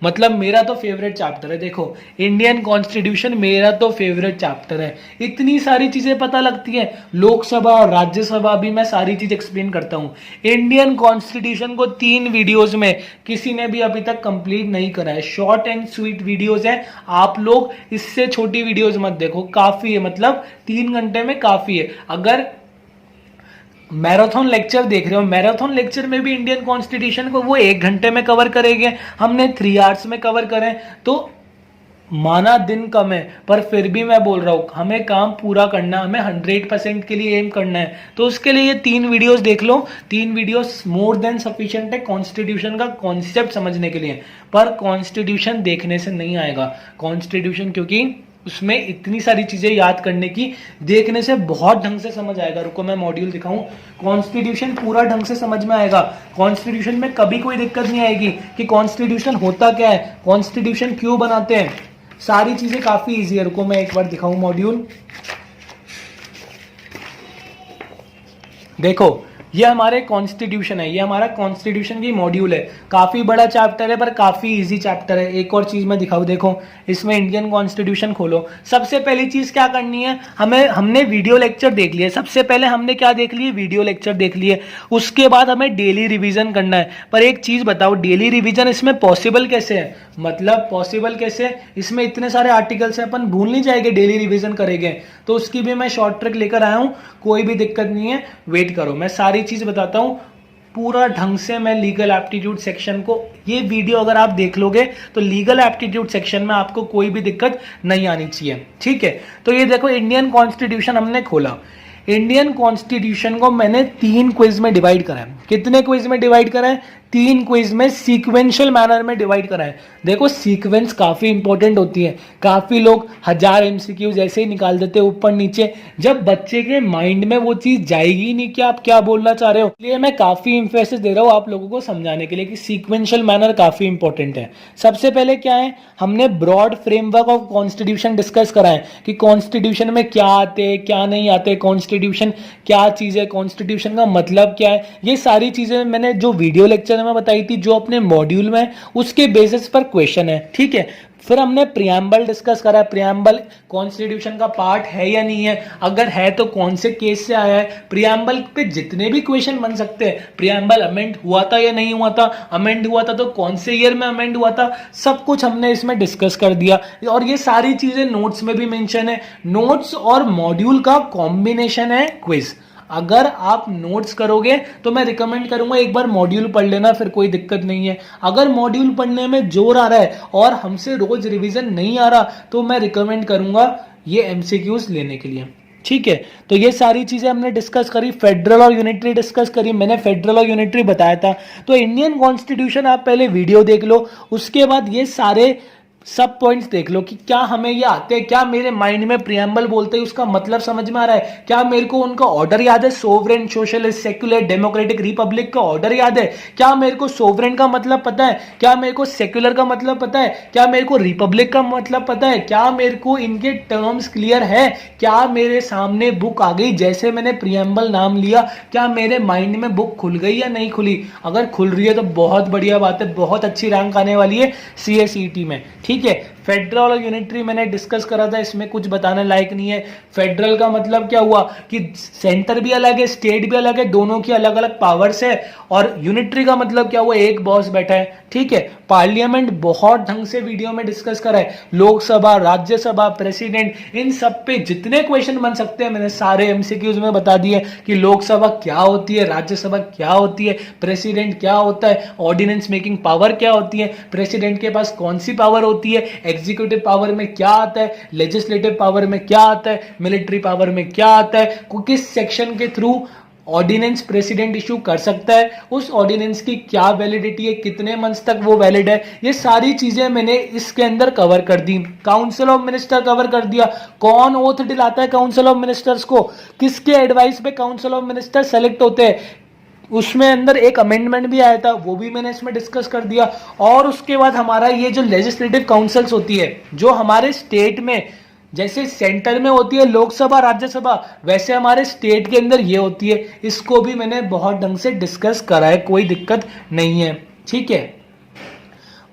मतलब मेरा तो फेवरेट चैप्टर है। देखो इंडियन कॉन्स्टिट्यूशन मेरा तो फेवरेट चैप्टर है। इतनी सारी चीजें पता लगती है, लोकसभा और राज्यसभा भी मैं सारी चीज एक्सप्लेन करता हूं। इंडियन कॉन्स्टिट्यूशन को 3 वीडियोस में किसी ने भी अभी तक कंप्लीट नहीं करा है। शॉर्ट एंड स्वीट वीडियोस हैं, आप लोग इससे छोटी वीडियोस मत देखो, काफी है, मतलब 3 घंटे में काफी है। अगर मैराथन लेक्चर देख रहे हो, मैराथन लेक्चर में भी इंडियन कॉन्स्टिट्यूशन को वो 1 घंटे में कवर करेंगे, हमने 3 आवर्स में कवर करें। तो माना दिन कम है, पर फिर भी मैं बोल रहा हूं हमें काम पूरा करना, हमें 100% के लिए एम करना है। तो उसके लिए ये 3 वीडियोस देख लो, 3 वीडियोस मोर देन सफिशिएंट है कॉन्स्टिट्यूशन का कॉन्सेप्ट समझने के लिए। पर कॉन्स्टिट्यूशन देखने से नहीं आएगा, कॉन्स्टिट्यूशन क्योंकि उसमें इतनी सारी चीजें याद करने की, देखने से बहुत ढंग से समझ आएगा। रुको मैं मॉड्यूल दिखाऊं, कॉन्स्टिट्यूशन पूरा ढंग से समझ में आएगा। कॉन्स्टिट्यूशन में कभी कोई दिक्कत नहीं आएगी कि कॉन्स्टिट्यूशन होता क्या है, कॉन्स्टिट्यूशन क्यों बनाते हैं, सारी चीजें काफी इजी है। रुको मैं एक बार दिखाऊं मॉड्यूल। देखो ये हमारे कॉन्स्टिट्यूशन है, ये हमारा कॉन्स्टिट्यूशन की मॉड्यूल है। काफी बड़ा चैप्टर है पर काफी इजी चैप्टर है। एक और चीज मैं दिखाऊं, देखो इसमें इंडियन कॉन्स्टिट्यूशन खोलो। सबसे पहली चीज क्या करनी है, हमने वीडियो लेक्चर देख लिया। सबसे पहले हमने क्या देख लिए, वीडियो लेक्चर देख लिए। उसके बाद हमें डेली रिवीजन करना है। पर एक चीज बताओ, डेली रिवीजन इसमें पॉसिबल कैसे है, मतलब पॉसिबल कैसे, इसमें इतने सारे आर्टिकल्स हैं, अपन भूल नहीं जाएंगे डेली रिवीजन करेंगे। तो उसकी भी मैं शॉर्ट ट्रिक लेकर आया हूं, कोई भी दिक्कत नहीं है, वेट करो, मैं सारी चीज बताता हूं पूरा ढंग से। मैं लीगल एप्टीट्यूड सेक्शन को, ये वीडियो अगर आप देख लोगे तो लीगल एप्टीट्यूड सेक्शन में आपको कोई भी दिक्कत नहीं आनी चाहिए, ठीक है। तो ये देखो इंडियन कॉन्स्टिट्यूशन हमने खोला। इंडियन कॉन्स्टिट्यूशन को मैंने 3 क्विज में डिवाइड करा है। कितने क्विज में डिवाइड करा है, 3 क्विज में सीक्वेंशियल मैनर में डिवाइड करा है। देखो सीक्वेंस काफी इंपॉर्टेंट होती है। काफी लोग 1000 एमसीक्यू जैसे ही निकाल देते हैं ऊपर नीचे, जब बच्चे के माइंड में वो चीज जाएगी नहीं कि आप क्या बोलना चाह रहे हो। इसलिए मैं काफी इंफेसिस दे रहा हूं आप लोगों को समझाने के लिए कि सीक्वेंशियल मैनर काफी इंपॉर्टेंट है। सबसे पहले क्या है, हमने broad framework of constitution discuss करा है कि कॉन्स्टिट्यूशन में क्या आते हैं क्या नहीं आते, कॉन्स्टिट्यूशन क्या चीज है, कॉन्स्टिट्यूशन का मतलब क्या है। ये सारी चीजें मैंने जो वीडियो लेक्चर में बताई थी, जो अपने मॉड्यूल में, उसके बेसिस पर क्वेश्चन है, ठीक है। फिर हमने प्रियम्बल डिस्कस करा। प्रियम्बल कॉन्स्टिट्यूशन का पार्ट है या नहीं है, अगर है तो कौन से केस से आया है। प्रियम्बल पे जितने भी क्वेश्चन बन सकते हैं, प्रियम्बल अमेंड हुआ था या नहीं हुआ था, अमेंड हुआ था तो कौन से ईयर में अमेंड हुआ था, सब कुछ हमने इसमें डिस्कस कर दिया। और ये सारी चीजें नोट्स में भी मेंशन है। नोट्स और मॉड्यूल का कॉम्बिनेशन है क्विज। अगर आप नोट्स करोगे तो मैं रिकमेंड करूंगा एक बार मॉड्यूल पढ़ लेना, फिर कोई दिक्कत नहीं है। अगर मॉड्यूल पढ़ने में जोर आ रहा है और हमसे रोज रिवीजन नहीं आ रहा, तो मैं रिकमेंड करूंगा ये एमसीक्यूज लेने के लिए, ठीक है। तो ये सारी चीजें हमने डिस्कस करी। फेडरल और यूनिटरी डिस्कस करी, मैंने फेडरल और यूनिटरी बताया था। तो इंडियन कॉन्स्टिट्यूशन आप पहले वीडियो देख लो, उसके बाद ये सारे सब पॉइंट्स देख लो कि क्या हमें ये आते हैं, क्या मेरे माइंड में प्रियम्बल बोलते हैं उसका मतलब समझ में आ रहा है, क्या मेरे को उनका ऑर्डर याद है, sovereign, socialist, secular, democratic, Republic का ऑर्डर याद है, क्या मेरे को सोवरेन का मतलब पता है, क्या मेरे को सेक्युलर का मतलब पता है, क्या मेरे को रिपब्लिक का मतलब पता है, क्या मेरे को इनके टर्म्स क्लियर है, क्या मेरे सामने बुक आ गई, जैसे मैंने प्रियम्बल नाम लिया, क्या मेरे माइंड में बुक खुल गई या नहीं खुली। अगर खुल रही है तो बहुत बढ़िया बात है, बहुत अच्छी रैंक आने वाली है सीएसईटी में, ठीक है। फेडरल और यूनिटरी मैंने डिस्कस करा था, इसमें कुछ बताने लायक नहीं है। फेडरल का मतलब क्या हुआ कि सेंटर भी अलग है, स्टेट भी अलग है, दोनों की अलग अलग पावर्स है। और यूनिटरी का मतलब क्या हुआ, एक बॉस बैठा है, ठीक है। पार्लियामेंट बहुत ढंग से वीडियो में डिस्कस करा है, लोकसभा, राज्यसभा, प्रेसिडेंट, इन सब पे जितने क्वेश्चन बन सकते हैं मैंने सारे एमसीक्यूज में बता दिए कि लोकसभा क्या होती है, राज्यसभा क्या होती है, प्रेसिडेंट क्या होता है, ऑर्डिनेंस मेकिंग पावर क्या होती है, प्रेसिडेंट के पास कौन सी पावर होती है, एग्जीक्यूटिव पावर में क्या आता है, लेजिस्लेटिव पावर में क्या आता है, मिलिट्री पावर में क्या आता है, किस सेक्शन के थ्रू ऑर्डिनेंस प्रेसिडेंट इशू कर सकता है, उस ऑर्डिनेंस की क्या वैलिडिटी है, कितने मंथ्स तक वो वैलिड है। ये सारी चीजें मैंने इसके अंदर कवर कर दी। काउंसिल ऑफ मिनिस्टर कवर कर दिया, कौन ओथ दिलाता है काउंसिल ऑफ मिनिस्टर्स को, किसके एडवाइस पे काउंसिल ऑफ मिनिस्टर सेलेक्ट होते हैं, उसमें अंदर एक अमेंडमेंट भी आया था, वो भी मैंने इसमें डिस्कस कर दिया। और उसके बाद हमारा ये जो लेजिस्लेटिव काउंसिल्स होती है, जो हमारे स्टेट में, जैसे सेंटर में होती है लोकसभा, राज्यसभा, वैसे हमारे स्टेट के अंदर ये होती है, इसको भी मैंने बहुत ढंग से डिस्कस करा है, कोई दिक्कत नहीं है, ठीक है।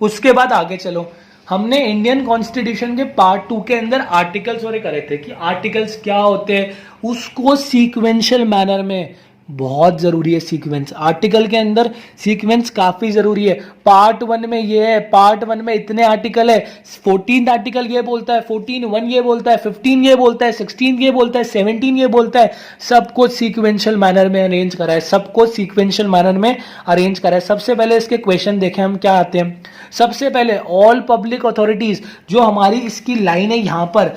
उसके बाद आगे चलो, हमने इंडियन कॉन्स्टिट्यूशन के पार्ट 2 के अंदर आर्टिकल्स और करे थे कि आर्टिकल्स क्या होते हैं, उसको सीक्वेंशियल मैनर में, बहुत जरूरी है सीक्वेंस, आर्टिकल के अंदर सीक्वेंस काफी जरूरी है। पार्ट 1 में ये है, पार्ट 1 में इतने आर्टिकल है, 14 आर्टिकल ये बोलता है, 14(1) ये बोलता है, 15 ये बोलता है, 16 ये बोलता है, 17 ये बोलता है, सबको सीक्वेंशियल मैनर में अरेंज करा है, सबको सीक्वेंशियल मैनर में अरेंज करा है। सबसे पहले इसके क्वेश्चन देखें हम क्या आते हैं। सबसे पहले ऑल पब्लिक अथॉरिटीज, जो हमारी इसकी लाइन है यहां पर,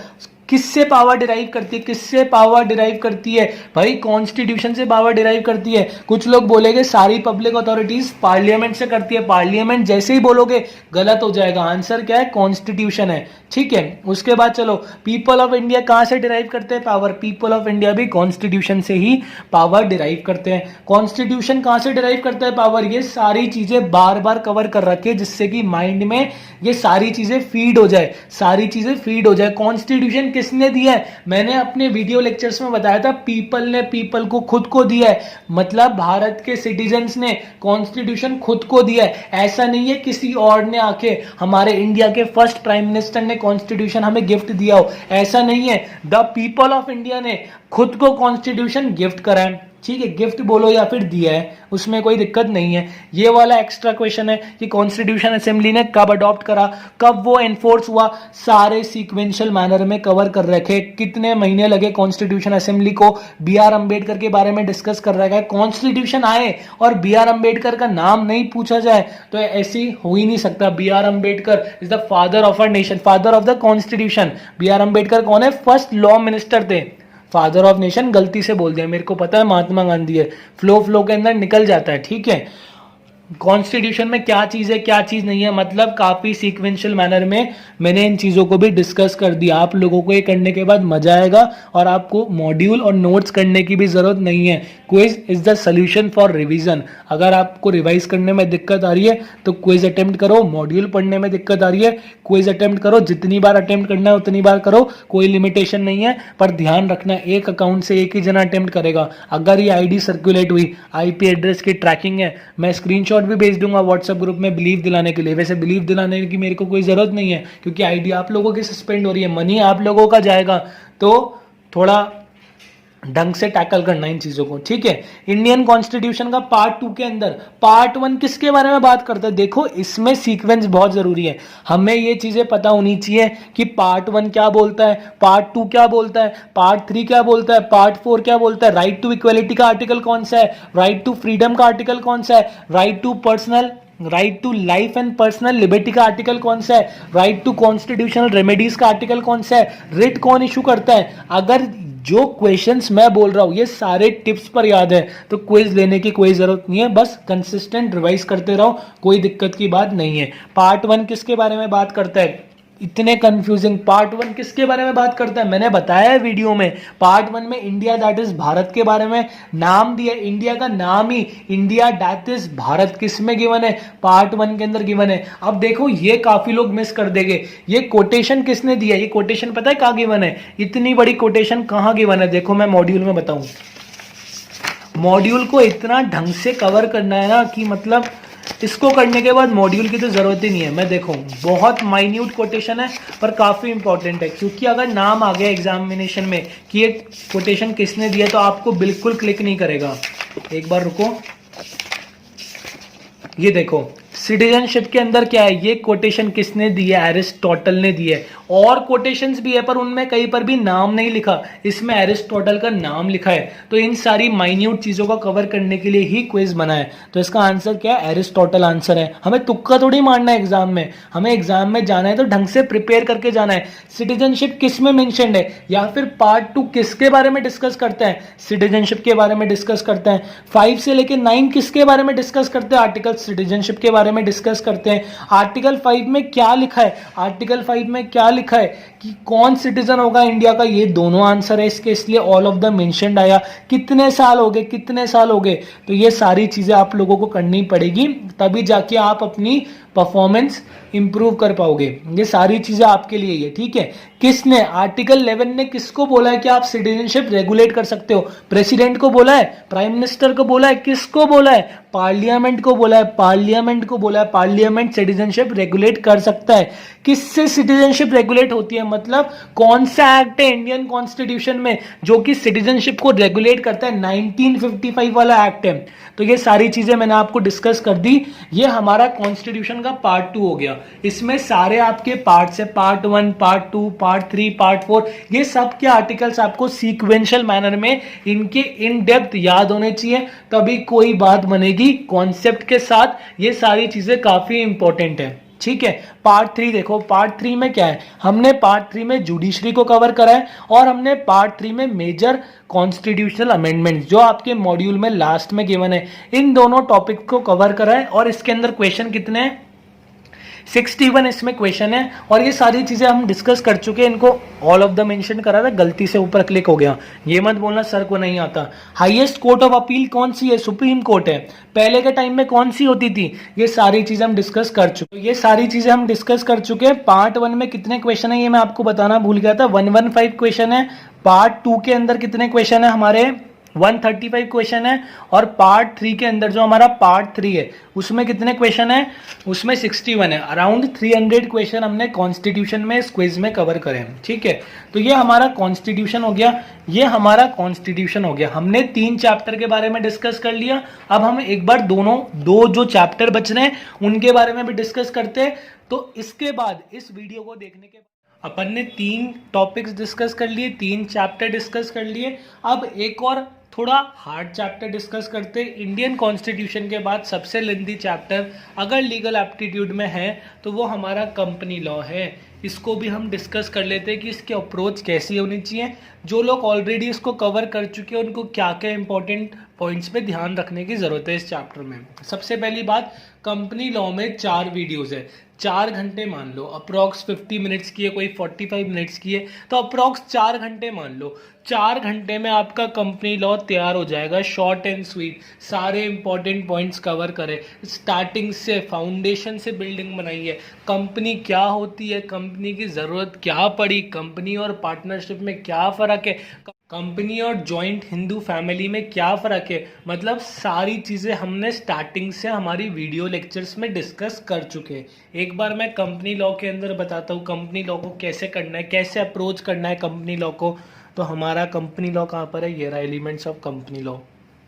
किससे पावर डिराइव करती है, किससे पावर डिराइव करती है भाई, कॉन्स्टिट्यूशन से पावर डिराइव करती है। कुछ लोग बोलेंगे सारी पब्लिक अथॉरिटीज पार्लियामेंट से करती है, पार्लियामेंट जैसे ही बोलोगे गलत हो जाएगा, आंसर क्या है, कॉन्स्टिट्यूशन है, ठीक है। उसके बाद चलो, पीपल ऑफ इंडिया कहां से डिराइव करते हैं पावर, पीपल ऑफ इंडिया भी कॉन्स्टिट्यूशन से ही पावर डिराइव करते हैं। कॉन्स्टिट्यूशन कहां से डिराइव करता है पावर, ये सारी चीजें बार बार कवर कर रखी है, जिससे कि माइंड में ये सारी चीजें फीड हो जाए, सारी चीजें फीड हो जाए। कॉन्स्टिट्यूशन किसने दिया है? मैंने अपने वीडियो लेक्चर्स में बताया था, पीपल ने पीपल को खुद को दिया है, मतलब भारत के सिटीजन्स ने कॉन्स्टिट्यूशन खुद को दिया है। ऐसा नहीं है किसी और ने आके, हमारे इंडिया के फर्स्ट प्राइम मिनिस्टर ने कॉन्स्टिट्यूशन हमें गिफ्ट दिया हो, ऐसा नहीं है। द पीपल ऑफ इंडिया ने खुद को कॉन्स्टिट्यूशन गिफ्ट करा है, ठीक है, गिफ्ट बोलो या फिर दिया है, उसमें कोई दिक्कत नहीं है। ये वाला एक्स्ट्रा क्वेश्चन है कि कॉन्स्टिट्यूशन असेंबली ने कब अडॉप्ट करा, कब वो एनफोर्स हुआ, सारे सीक्वेंशियल मैनर में कवर कर रखे। कितने महीने लगे कॉन्स्टिट्यूशन असेंबली को, बी आर अंबेडकर के बारे में डिस्कस कर रखा है। कॉन्स्टिट्यूशन आए और बी आर अंबेडकर का नाम नहीं पूछा जाए तो ऐसी हो ही नहीं सकता। B R Ambedkar is the father of our nation, father of the constitution. B R Ambedkar कौन है? फर्स्ट लॉ मिनिस्टर थे। फादर ऑफ नेशन गलती से बोल दिया, मेरे को पता है महात्मा गांधी है, फ्लो के अंदर निकल जाता है, ठीक है। कॉन्स्टिट्यूशन में क्या चीज है क्या चीज नहीं है, मतलब काफी सीक्वेंशियल मैनर में मैंने इन चीजों को भी डिस्कस कर दिया। आप लोगों को ये करने के बाद मजा आएगा और आपको मॉड्यूल और नोट्स करने की भी जरूरत नहीं है। Quiz is the solution for revision. अगर आपको रिवाइज करने में दिक्कत आ रही है तो क्विज अटेम्प्ट करो, मॉड्यूल पढ़ने में दिक्कत आ रही है क्विज अटेम्प्ट करो, जितनी बार अटेम्प्ट करना है उतनी बार करो, कोई लिमिटेशन नहीं है। पर ध्यान रखना, एक अकाउंट से एक ही जना अटेम्प्ट करेगा। अगर ये आईडी सर्कुलेट हुई, आईपी एड्रेस की ट्रैकिंग है, मैं स्क्रीनशॉट भी भेज दूंगा व्हाट्सएप ग्रुप में बिलीव दिलाने के लिए। वैसे बिलीव दिलाने की मेरे को कोई जरूरत नहीं है क्योंकि आईडी आप लोगों की सस्पेंड हो रही है, मनी आप लोगों का जाएगा, तो थोड़ा ढंग से टैकल करना इन चीजों को, ठीक है। इंडियन कॉन्स्टिट्यूशन का पार्ट 2 के अंदर पार्ट 1 किसके बारे में बात करता है? देखो इसमें सीक्वेंस बहुत जरूरी है, हमें ये चीजें पता होनी चाहिए कि पार्ट 1 क्या बोलता है, पार्ट 2 क्या बोलता है, पार्ट 3 क्या बोलता है, पार्ट 4 क्या बोलता है, राइट टू इक्वलिटी का आर्टिकल कौन सा है, राइट टू फ्रीडम का आर्टिकल कौन सा है, right to life and personal liberty का आर्टिकल कौन सा है, राइट टू कॉन्स्टिट्यूशनल रेमेडीज का आर्टिकल कौन सा है, रिट कौन इशू करता है। अगर जो क्वेश्चंस मैं बोल रहा हूं ये सारे टिप्स पर याद है तो क्विज लेने की कोई जरूरत नहीं है, बस कंसिस्टेंट रिवाइज करते रहो, कोई दिक्कत की बात नहीं है। पार्ट 1 किसके बारे में बात करता है? इतने कंफ्यूजिंग पार्ट 1 किसके बारे में बात करता है? मैंने बताया है वीडियो में, पार्ट 1 में इंडिया दैट इज भारत के बारे में नाम दिया, इंडिया का नाम ही इंडिया दैट इज भारत किस में गिवन है? पार्ट 1 के अंदर गिवन है। अब देखो ये काफी लोग मिस कर देंगे, ये कोटेशन किसने दिया? ये कोटेशन पता है कहां गिवन है? इतनी बड़ी कोटेशन कहां गिवन है? देखो मैं मॉड्यूल में बताऊं, मॉड्यूल को इतना ढंग से कवर करना है ना कि मतलब इसको करने के बाद मॉड्यूल की तो जरूरत ही नहीं है। मैं देखो बहुत माइन्यूट कोटेशन है पर काफी इंपॉर्टेंट है, क्योंकि अगर नाम आ गया एग्जामिनेशन में कि ये कोटेशन किसने दिया तो आपको बिल्कुल क्लिक नहीं करेगा। एक बार रुको, ये देखो सिटीजनशिप के अंदर क्या है, ये कोटेशन किसने दी है? एरिस्टोटल ने दी है। और कोटेशंस भी है पर उनमें कहीं पर भी नाम नहीं लिखा, इसमें एरिस्टोटल का नाम लिखा है। तो इन सारी माइन्यूट चीजों को कवर करने के लिए ही क्विज बना है। तो इसका आंसर क्या है? एरिस्टोटल आंसर है। हमें तुक्का थोड़ी मारना है एग्जाम में, हमें एग्जाम में जाना है तो ढंग से प्रिपेयर करके जाना है। सिटीजनशिप किस में मेंशन्ड है, या फिर पार्ट 2 किसके बारे में डिस्कस करते हैं? सिटीजनशिप के बारे में डिस्कस करते हैं। 5 से लेकर 9 किसके बारे में डिस्कस करते हैं? आर्टिकल सिटीजनशिप के बारे में डिस्कस करते हैं। आर्टिकल 5 में क्या लिखा है? आर्टिकल 5 में क्या लिखा है कि कौन सिटीजन होगा इंडिया का? ये दोनों आंसर है इसके, इसलिए ऑल ऑफ द मेंशन्ड आया। कितने साल हो गए, कितने साल हो गए? तो ये सारी चीजें आप लोगों को करनी पड़ेगी, तभी जाके आप अपनी परफॉर्मेंस इंप्रूव कर पाओगे। ये सारी चीजें आपके लिए ही है, ठीक है। किसने? आर्टिकल 11 ने किसको बोला है कि आप सिटीजनशिप रेगुलेट कर सकते हो? प्रेसिडेंट को बोला है, प्राइम मिनिस्टर को बोला है, किसको बोला है? पार्लियामेंट को बोला है, पार्लियामेंट को बोला है। पार्लियामेंट सिटीजनशिप रेगुलेट कर सकता है। किससे सिटीजनशिप रेगुलेट होती है, मतलब कौन सा एक्ट है इंडियन कॉन्स्टिट्यूशन में जो कि सिटीजनशिप को रेगुलेट करता है? 1955 वाला एक्ट है। तो ये सारी चीजें मैंने आपको डिस्कस कर दी। ये हमारा कॉन्स्टिट्यूशन का पार्ट 2 हो गया। इसमें सारे आपके पार्ट्स है, पार्ट 1, पार्ट 2, पार्ट 3, पार्ट 4, ये सब के आर्टिकल्स आपको सीक्वेंशियल मैनर में इनके इन डेप्थ याद होने चाहिए, तभी कोई बात बनेगी कॉन्सेप्ट के साथ। ये सारी चीजें काफी इंपॉर्टेंट है, ठीक है। पार्ट 3 देखो, पार्ट 3 में क्या है? हमने पार्ट 3 में जुडिशरी को कवर करा है और हमने पार्ट 3 में मेजर कॉन्स्टिट्यूशनल अमेंडमेंट जो आपके मॉड्यूल में लास्ट में गिवन है, इन दोनों टॉपिक को कवर करा है। और इसके अंदर क्वेश्चन कितने हैं? 61 इसमें क्वेश्चन है और ये सारी चीजें हम डिस्कस कर चुके हैं। इनको ऑल ऑफ द मेंशन करा था, गलती से ऊपर क्लिक हो गया, ये मत बोलना सर को नहीं आता। हाईएस्ट कोर्ट ऑफ अपील कौन सी है? सुप्रीम कोर्ट है। पहले के टाइम में कौन सी होती थी? ये सारी चीजें हम डिस्कस कर चुके, ये सारी चीजें हम डिस्कस कर चुके हैं। पार्ट 1 में कितने क्वेश्चन है ये मैं आपको बताना भूल गया था, 115 क्वेश्चन है। पार्ट 2 के अंदर कितने क्वेश्चन है हमारे? 135 क्वेश्चन है। और पार्ट 3 के अंदर जो हमारा पार्ट 3 है उसमें कितने क्वेश्चन है? उसमें 61 है। अराउंड 300 क्वेश्चन हमने कॉन्स्टिट्यूशन में इस क्विज में कवर करे हैं। ठीक है, तो ये हमारा कॉन्स्टिट्यूशन हो गया, ये हमारा कॉन्स्टिट्यूशन हो गया। हमने 3 चैप्टर के बारे में डिस्कस कर लिया। अब हम एक बार दो जो चैप्टर बच रहे हैं उनके बारे में भी डिस्कस करते हैं। तो इसके बाद इस वीडियो को देखने के बाद अपन ने 3 टॉपिक्स डिस्कस कर लिए, 3 चैप्टर डिस्कस कर लिए। अब एक और थोड़ा हार्ड चैप्टर डिस्कस करते हैं। इंडियन कॉन्स्टिट्यूशन के बाद सबसे लेंथी चैप्टर अगर लीगल एप्टीट्यूड में है तो वो हमारा कंपनी लॉ है। इसको भी हम डिस्कस कर लेते हैं कि इसकी अप्रोच कैसी होनी चाहिए। जो लोग ऑलरेडी इसको कवर कर चुके हैं उनको क्या क्या इंपॉर्टेंट पॉइंट्स पे ध्यान रखने की जरूरत है इस चैप्टर में। सबसे पहली बात, कंपनी लॉ में 4 वीडियोस है, 4 घंटे मान लो, अप्रॉक्स 50 मिनट्स की है, कोई 45 मिनट्स की है, तो अप्रॉक्स 4 घंटे मान लो। 4 घंटे में आपका कंपनी लॉ तैयार हो जाएगा, शॉर्ट एंड स्वीट, सारे इंपॉर्टेंट पॉइंट्स कवर करे, स्टार्टिंग से फाउंडेशन से बिल्डिंग बनाई है। कंपनी क्या होती है, कंपनी की जरूरत क्या पड़ी, कंपनी और पार्टनरशिप में क्या फर्क है, कंपनी और जॉइंट हिंदू फैमिली में क्या फ़र्क है, मतलब सारी चीज़ें हमने स्टार्टिंग से हमारी वीडियो लेक्चर्स में डिस्कस कर चुके हैं। एक बार मैं कंपनी लॉ के अंदर बताता हूँ कंपनी लॉ को कैसे करना है, कैसे अप्रोच करना है कंपनी लॉ को। तो हमारा कंपनी लॉ कहाँ पर है? ये रहा एलिमेंट्स ऑफ कंपनी लॉ।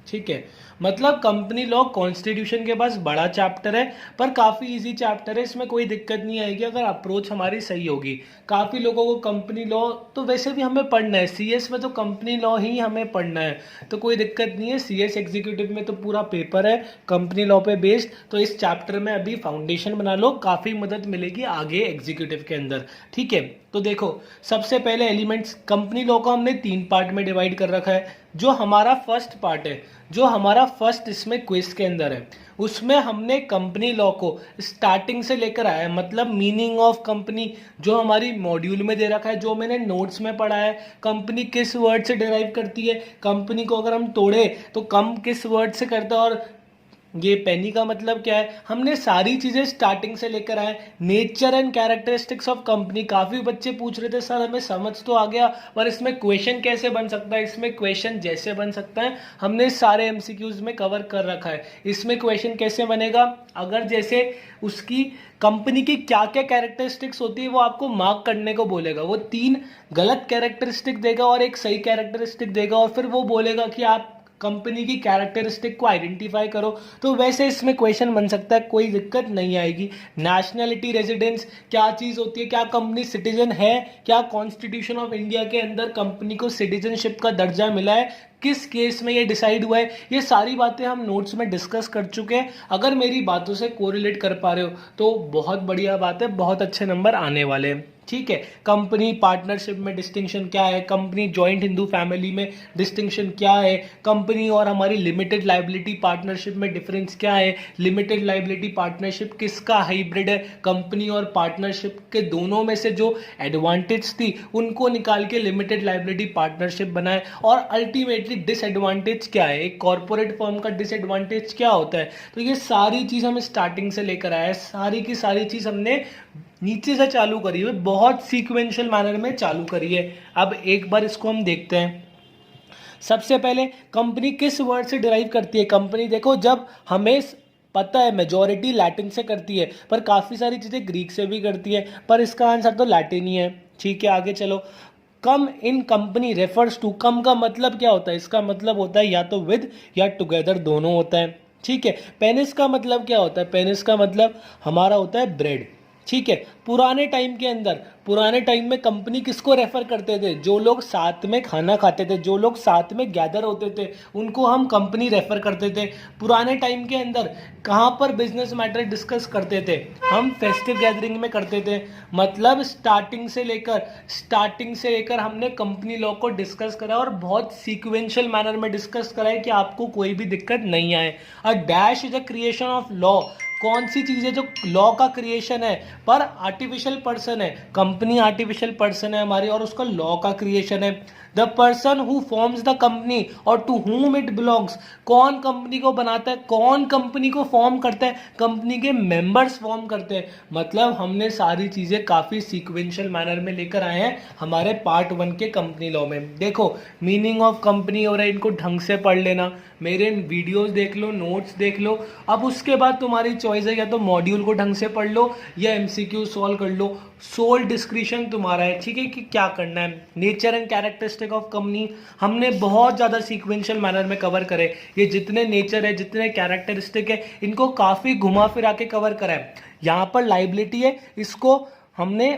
ठीक है, मतलब कंपनी लॉ कॉन्स्टिट्यूशन के पास बड़ा चैप्टर है पर काफ़ी इजी चैप्टर है, इसमें कोई दिक्कत नहीं आएगी अगर अप्रोच हमारी सही होगी। काफ़ी लोगों को कंपनी लॉ तो वैसे भी हमें पढ़ना है, सीएस में तो कंपनी लॉ ही हमें पढ़ना है, तो कोई दिक्कत नहीं है। सीएस एग्जीक्यूटिव में तो पूरा पेपर है कंपनी लॉ पे बेस्ड, तो इस चैप्टर में अभी फाउंडेशन बना लो, काफ़ी मदद मिलेगी आगे एग्जीक्यूटिव के अंदर। ठीक है, तो देखो सबसे पहले एलिमेंट्स, कंपनी लॉ को हमने 3 पार्ट में डिवाइड कर रखा है। जो हमारा फर्स्ट पार्ट है, जो हमारा फर्स्ट इसमें क्विज के अंदर है, उसमें हमने कंपनी लॉ को स्टार्टिंग से लेकर आया है, मतलब मीनिंग ऑफ कंपनी जो हमारी मॉड्यूल में दे रखा है, जो मैंने नोट्स में पढ़ा है, कंपनी किस वर्ड से डिराइव करती है, कंपनी को अगर हम तोड़े तो कम किस वर्ड से करता है, और ये पेनी का मतलब क्या है, हमने सारी चीजें स्टार्टिंग से लेकर आए। Nature and characteristics of company, काफी बच्चे पूछ रहे थे सर हमें समझ तो आ गया पर इसमें क्वेश्चन कैसे बन सकता है, इसमें क्वेश्चन जैसे बन सकता है, हमने सारे एमसीक्यूज में कवर कर रखा है। इसमें क्वेश्चन कैसे बनेगा, अगर जैसे उसकी कंपनी की क्या क्या कैरेक्टरिस्टिक्स होती है वो आपको मार्क करने को बोलेगा, वो 3 गलत कैरेक्टरिस्टिक देगा और एक सही कैरेक्टरिस्टिक देगा, और फिर वो बोलेगा कि आप कंपनी की कैरेक्टरिस्टिक को आइडेंटिफाई करो। तो वैसे इसमें क्वेश्चन बन सकता है, कोई दिक्कत नहीं आएगी। नेशनैलिटी, रेजिडेंस क्या चीज़ होती है, क्या कंपनी सिटीजन है, क्या कॉन्स्टिट्यूशन ऑफ इंडिया के अंदर कंपनी को सिटीजनशिप का दर्जा मिला है, किस केस में ये डिसाइड हुआ है, ये सारी बातें हम नोट्स में डिस्कस कर चुके हैं। अगर मेरी बातों से कोरिलेट कर पा रहे हो तो बहुत बढ़िया बात है, बहुत अच्छे नंबर आने वाले हैं। ठीक है, कंपनी पार्टनरशिप में डिस्टिंक्शन क्या है, कंपनी जॉइंट हिंदू फैमिली में डिस्टिंक्शन क्या है, कंपनी और हमारी लिमिटेड लाइबिलिटी पार्टनरशिप में डिफरेंस क्या है, लिमिटेड लाइबिलिटी पार्टनरशिप किसका हाइब्रिड है, कंपनी और पार्टनरशिप के दोनों में से जो एडवांटेज थी उनको निकाल के लिमिटेड लाइबिलिटी पार्टनरशिप बनाए, और अल्टीमेटली डिसएडवांटेज क्या है, एक कॉर्पोरेट फर्म का डिसएडवांटेज क्या होता है। तो ये सारी चीज हम स्टार्टिंग से लेकर आए, सारी की सारी चीज हमने नीचे से चालू करी है, बहुत सीक्वेंशियल मैनर में चालू करी है। अब एक बार इसको हम देखते हैं। सबसे पहले कंपनी किस वर्ड से डिराइव करती है, कंपनी देखो जब हमें पता है मेजॉरिटी लैटिन से करती है पर काफ़ी सारी चीज़ें ग्रीक से भी करती है, पर इसका आंसर तो लैटिन ही है। ठीक है, आगे चलो। कम इन कंपनी रेफर्स टू, कम का मतलब क्या होता है, इसका मतलब होता है या तो विद या टुगेदर, दोनों होता है। ठीक है, पेनिस का मतलब क्या होता है, पेनिस का मतलब हमारा होता है ब्रेड। ठीक है, पुराने टाइम के अंदर, पुराने टाइम में कंपनी किसको रेफर करते थे, जो लोग साथ में खाना खाते थे, जो लोग साथ में गैदर होते थे उनको हम कंपनी रेफर करते थे। पुराने टाइम के अंदर कहाँ पर बिजनेस मैटर डिस्कस करते थे, हम फेस्टिव गैदरिंग में करते थे। मतलब स्टार्टिंग से लेकर हमने कंपनी लॉ को डिस्कस करा और बहुत सीक्वेंशियल मैनर में डिस्कस करा है कि आपको कोई भी दिक्कत नहीं आए। A dash is a creation of law, कौन सी चीज़ है जो लॉ का क्रिएशन है पर आर्टिफिशियल पर्सन है, कंपनी आर्टिफिशियल पर्सन है हमारी और उसका लॉ का क्रिएशन है। The person who forms the company और टू whom इट बिलोंग्स, कौन कंपनी को बनाता है, कौन कंपनी को फॉर्म करता है, कंपनी के मेंबर्स फॉर्म करते हैं। मतलब हमने सारी चीज़ें काफ़ी सीक्वेंशियल मैनर में लेकर आए हैं हमारे पार्ट 1 के कंपनी लॉ में। देखो मीनिंग ऑफ कंपनी हो रहा है, इनको ढंग से पढ़ लेना, मेरे वीडियोस देख लो, नोट्स देख लो। अब उसके बाद तुम्हारी चॉइस है, या तो मॉड्यूल को ढंग से पढ़ लो या एमसीक्यू सॉल्व कर लो, सोल डिस्क्रिप्शन तुम्हारा है, ठीक है, कि क्या करना है। Nature and characteristic of company हमने बहुत ज़्यादा सीक्वेंशियल मैनर में कवर करे। ये जितने नेचर है, जितने कैरेक्टरिस्टिक है, इनको काफ़ी घुमा फिरा के कवर करा है। यहाँ पर लाइबिलिटी है, इसको हमने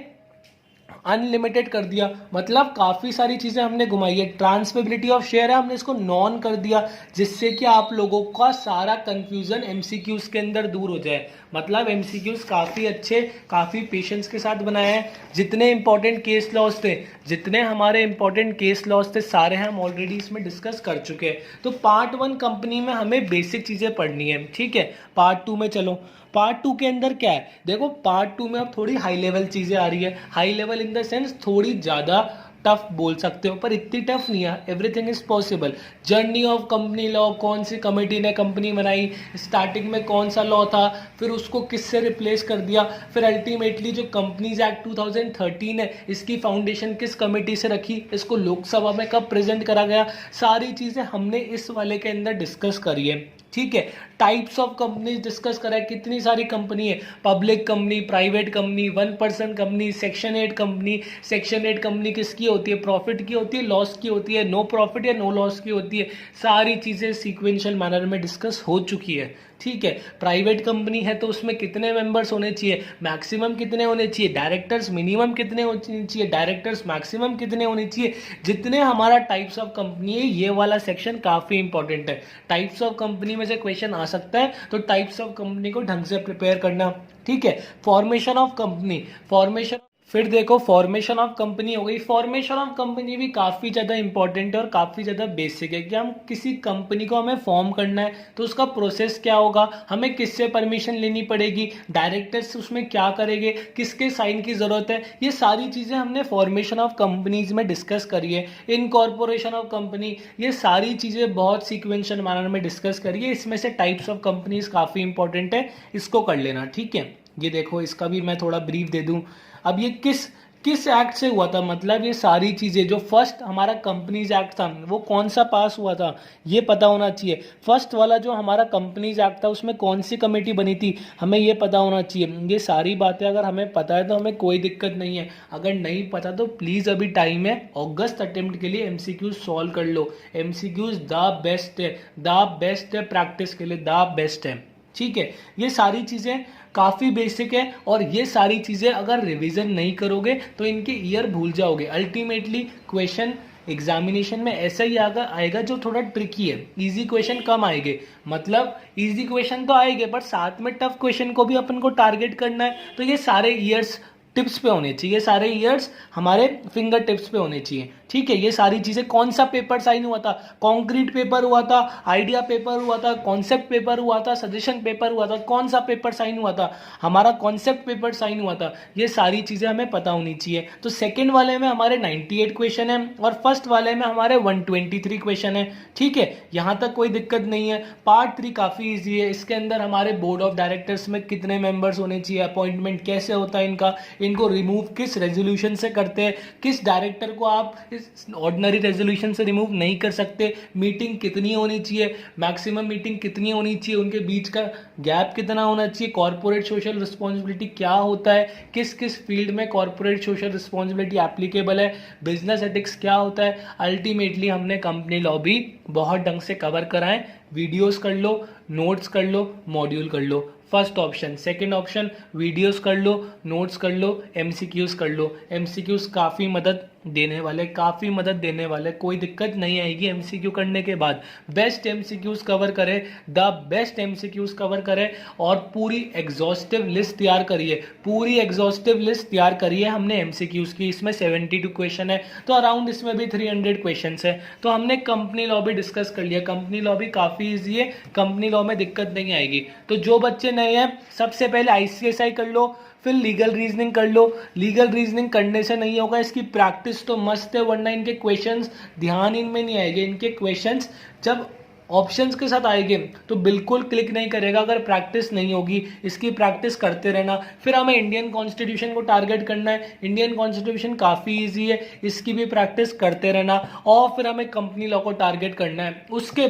अनलिमिटेड कर दिया, मतलब काफ़ी सारी चीज़ें हमने घुमाई है। ट्रांसफेबिलिटी ऑफ शेयर है, हमने इसको नॉन कर दिया, जिससे कि आप लोगों का सारा कंफ्यूजन एमसीक्यूज के अंदर दूर हो जाए। मतलब एमसीक्यूज काफ़ी अच्छे, काफ़ी पेशेंस के साथ बनाए हैं। जितने इंपॉर्टेंट केस लॉस थे, जितने हमारे इंपॉर्टेंट केस लॉस थे, सारे हम ऑलरेडी इसमें डिस्कस कर चुके हैं। तो पार्ट 1 कंपनी में हमें बेसिक चीज़ें पढ़नी है, ठीक है। पार्ट 2 में चलो, पार्ट 2 के अंदर क्या है, देखो पार्ट 2 में अब थोड़ी हाई लेवल चीज़ें आ रही है। High level in the sense थोड़ी ज़्यादा टफ बोल सकते हो, पर इतनी टफ नहीं है, everything is possible. Journey of company law, कौन सी कमेटी ने कंपनी बनाई, स्टार्टिंग में कौन सा लॉ था, फिर उसको किससे रिप्लेस कर दिया, फिर अल्टीमेटली जो कंपनीज एक्ट 2013 है, इसकी फाउंडेशन किस कमेटी से रखी, इसको लोकसभा में कब प्रेजेंट करा गया, सारी चीज़ें हमने इस वाले के अंदर डिस्कस करी है, ठीक है। टाइप्स ऑफ कंपनीज डिस्कस करा है, कितनी सारी कंपनी है, public company, private company, 1% company, section 8 company. Section 8 company किसकी होती है, प्रॉफिट की होती है, लॉस की होती है, नो प्रॉफिट या नो लॉस की होती है। सारी चीज़ें सीक्वेंशियल मैनर में डिस्कस हो चुकी है, ठीक है। प्राइवेट कंपनी है तो उसमें कितने मेंबर्स होने चाहिए, मैक्सिमम कितने होने चाहिए, डायरेक्टर्स मिनिमम कितने होने चाहिए, डायरेक्टर्स मैक्सिमम कितने होने चाहिए। जितने हमारा टाइप्स ऑफ कंपनी है, ये वाला सेक्शन काफ़ी इंपॉर्टेंट है। टाइप्स ऑफ कंपनी में से क्वेश्चन आ सकता है, तो टाइप्स ऑफ कंपनी को ढंग से प्रिपेयर करना, ठीक है। फॉर्मेशन ऑफ कंपनी, फॉर्मेशन, फिर देखो फॉर्मेशन ऑफ कंपनी हो गई। फॉर्मेशन ऑफ कंपनी भी काफ़ी ज़्यादा इंपॉर्टेंट है और काफ़ी ज़्यादा बेसिक है कि हम किसी कंपनी को हमें फॉर्म करना है तो उसका प्रोसेस क्या होगा, हमें किससे परमिशन लेनी पड़ेगी, डायरेक्टर्स उसमें क्या करेंगे, किसके साइन की ज़रूरत है, ये सारी चीज़ें हमने फॉर्मेशन ऑफ कंपनीज में डिस्कस करी है। इनकॉर्पोरेशन ऑफ कंपनी, ये सारी चीज़ें बहुत सीक्वेंशियल मैनर में डिस्कस करी है। इसमें से टाइप्स ऑफ कंपनीज काफ़ी इंपॉर्टेंट है, इसको कर लेना, ठीक है। ये देखो, इसका भी मैं थोड़ा ब्रीफ दे दूं। अब ये किस किस एक्ट से हुआ था, मतलब ये सारी चीज़ें जो फर्स्ट हमारा कंपनीज एक्ट था वो कौन सा पास हुआ था, ये पता होना चाहिए। फर्स्ट वाला जो हमारा कंपनीज एक्ट था उसमें कौन सी कमेटी बनी थी, हमें ये पता होना चाहिए। ये सारी बातें अगर हमें पता है तो हमें कोई दिक्कत नहीं है, अगर नहीं पता तो प्लीज़ अभी टाइम है, अगस्त अटेम्प्ट के लिए एमसीक्यूज सॉल्व कर लो। एमसीक्यूज द बेस्ट है, द बेस्ट है, प्रैक्टिस के लिए द बेस्ट है, ठीक है। ये सारी चीज़ें काफ़ी बेसिक है और ये सारी चीज़ें अगर रिवीजन नहीं करोगे तो इनके ईयर भूल जाओगे। अल्टीमेटली क्वेश्चन एग्जामिनेशन में ऐसा ही आएगा जो थोड़ा ट्रिकी है, इजी क्वेश्चन कम आएंगे। मतलब इजी क्वेश्चन तो आएंगे पर साथ में टफ क्वेश्चन को भी अपन को टारगेट करना है, तो ये सारे ईयर्स टिप्स पे होने चाहिए, सारे ईयर्स हमारे फिंगर टिप्स पे होने चाहिए, ठीक है। ये सारी चीज़ें, कौन सा पेपर साइन हुआ था, कॉन्क्रीट पेपर हुआ था, आइडिया पेपर हुआ था, कॉन्सेप्ट पेपर हुआ था, सजेशन पेपर हुआ था, कौन सा पेपर साइन हुआ था, हमारा कॉन्सेप्ट पेपर साइन हुआ था, ये सारी चीज़ें हमें पता होनी चाहिए। तो सेकेंड वाले में हमारे 98 क्वेश्चन है और फर्स्ट वाले में हमारे 123 क्वेश्चन है, ठीक है। यहाँ तक कोई दिक्कत नहीं है। पार्ट 3 काफ़ी ईजी है, इसके अंदर हमारे बोर्ड ऑफ डायरेक्टर्स में कितने मेंबर्स होने चाहिए, अपॉइंटमेंट कैसे होता है इनका, इनको रिमूव किस रेजोल्यूशन से करते हैं, किस डायरेक्टर को आप इस ऑर्डिनरी रेजोल्यूशन से रिमूव नहीं कर सकते, मीटिंग कितनी होनी चाहिए, मैक्सिमम मीटिंग कितनी होनी चाहिए, उनके बीच का गैप कितना होना चाहिए, कॉर्पोरेट सोशल रिस्पॉन्सिबिलिटी क्या होता है, किस किस फील्ड में कॉर्पोरेट सोशल रिस्पॉन्सिबिलिटी एप्लीकेबल है, बिजनेस एथिक्स क्या होता है। अल्टीमेटली हमने कंपनी लॉ भी बहुत ढंग से कवर कराएं। वीडियोस कर लो, नोट्स कर लो, मॉड्यूल कर लो, first option. Second option, videos कर लो, नोट्स कर लो, एमसीक्यूज कर लो। एमसीक्यूज काफ़ी मदद देने वाले, काफ़ी मदद देने वाले, कोई दिक्कत नहीं आएगी एमसीक्यू करने के बाद। बेस्ट एमसीक्यूज कवर करें, द बेस्ट एमसीक्यूज कवर करें और पूरी एग्जॉस्टिव लिस्ट तैयार करिए, पूरी एग्जॉस्टिव लिस्ट तैयार करिए हमने एमसीक्यूज की। इसमें 72 क्वेश्चन है तो अराउंड इसमें भी 300 क्वेश्चन है। तो हमने कंपनी लॉ भी डिस्कस कर लिया, कंपनी लॉ भी काफ़ी ईजी है, कंपनी लॉ में दिक्कत नहीं आएगी। तो जो बच्चे नहीं है, सबसे पहले आईसीएसआई कर लो, फिर लीगल रीजनिंग कर लो। लीगल रीजनिंग करने से नहीं होगा, इसकी प्रैक्टिस तो मस्त है, वरना इनके क्वेश्चंस ध्यान इनमें नहीं आएंगे। इनके क्वेश्चंस जब ऑप्शंस के साथ आएंगे तो बिल्कुल क्लिक नहीं करेगा अगर प्रैक्टिस नहीं होगी। इसकी प्रैक्टिस करते रहना। फिर हमें इंडियन कॉन्स्टिट्यूशन को टारगेट करना है। इंडियन कॉन्स्टिट्यूशन काफ़ी इजी है, इसकी भी प्रैक्टिस करते रहना। और फिर हमें कंपनी लॉ को टारगेट करना है। उसके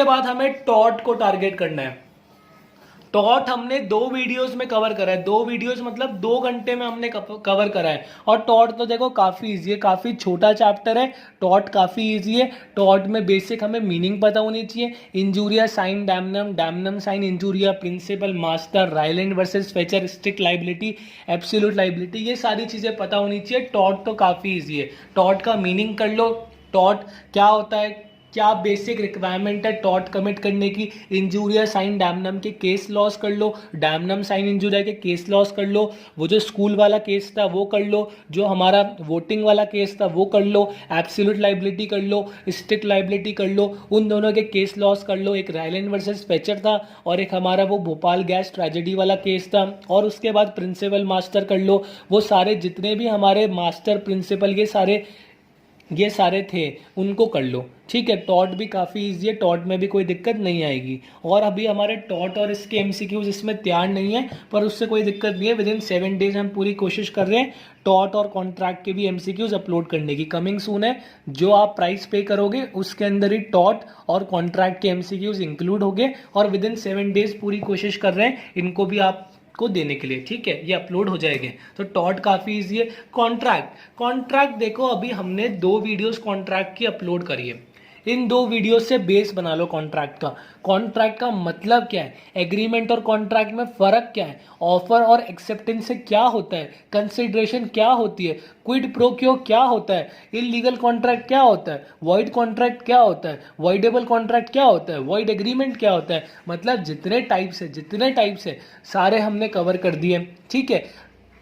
बाद हमें टॉट को टारगेट करना है। टॉट हमने 2 वीडियोस में कवर करा है। 2 वीडियोस मतलब 2 घंटे में हमने कवर करा है। और टॉट तो देखो काफ़ी इजी है, काफ़ी छोटा चैप्टर है। टॉट काफ़ी इजी है। टॉट में बेसिक हमें मीनिंग पता होनी चाहिए। Injuria sine damnum, damnum sine injuria, principal master, Ryland versus Fletcher, strict liability, absolute liability, ये सारी चीज़ें पता होनी चाहिए। टॉट तो काफ़ी ईजी है। टॉट का मीनिंग कर लो। टॉट क्या होता है, क्या बेसिक रिक्वायरमेंट है टॉट कमिट करने की। इंजूरिया साइन डैमनम के केस लॉस कर लो। डैमनम साइन इंजूरिया के केस लॉस कर लो। वो जो स्कूल वाला केस था वो कर लो। जो हमारा वोटिंग वाला केस था वो कर लो। एब्सोल्यूट लाइबिलिटी कर लो, स्ट्रिक्ट लाइबिलिटी कर लो। उन दोनों के केस लॉस कर लो। एक राइलैंड वर्सेस फेचर था और एक हमारा वो भोपाल गैस ट्रेजेडी वाला केस था। और उसके बाद प्रिंसिपल मास्टर कर लो। वो सारे जितने भी हमारे मास्टर प्रिंसिपल ये सारे थे उनको कर लो। ठीक है, टॉट भी काफ़ी ईजी है, टॉट में भी कोई दिक्कत नहीं आएगी। और अभी हमारे टॉट और इसके एमसीक्यूज इसमें तैयार नहीं है, पर उससे कोई दिक्कत नहीं है। विदिन 7 डेज हम पूरी कोशिश कर रहे हैं टॉट और कॉन्ट्रैक्ट के भी एमसीक्यूज अपलोड करने की। कमिंग सून है। जो आप प्राइस पे करोगे उसके अंदर ही टॉट और कॉन्ट्रैक्ट के एमसीक्यूज इंक्लूड होंगे। और विदिन 7 डेज पूरी कोशिश कर रहे हैं इनको भी आप को देने के लिए। ठीक है, ये अपलोड हो जाएंगे। तो टॉट काफ़ी इजी है। कॉन्ट्रैक्ट देखो, अभी हमने 2 वीडियोस कॉन्ट्रैक्ट की अपलोड करी है। इन 2 वीडियो से बेस बना लो कॉन्ट्रैक्ट का। कॉन्ट्रैक्ट का मतलब क्या है, एग्रीमेंट और कॉन्ट्रैक्ट में फ़र्क क्या है, ऑफर और एक्सेप्टेंस से क्या होता है, कंसिडरेशन क्या होती है, क्विड प्रो क्यो क्या होता है, इलीगल कॉन्ट्रैक्ट क्या होता है, वॉइड कॉन्ट्रैक्ट क्या होता है, वॉइडेबल कॉन्ट्रैक्ट क्या होता है, वॉइड एग्रीमेंट क्या होता है। मतलब जितने टाइप्स है सारे हमने कवर कर दिए। ठीक है,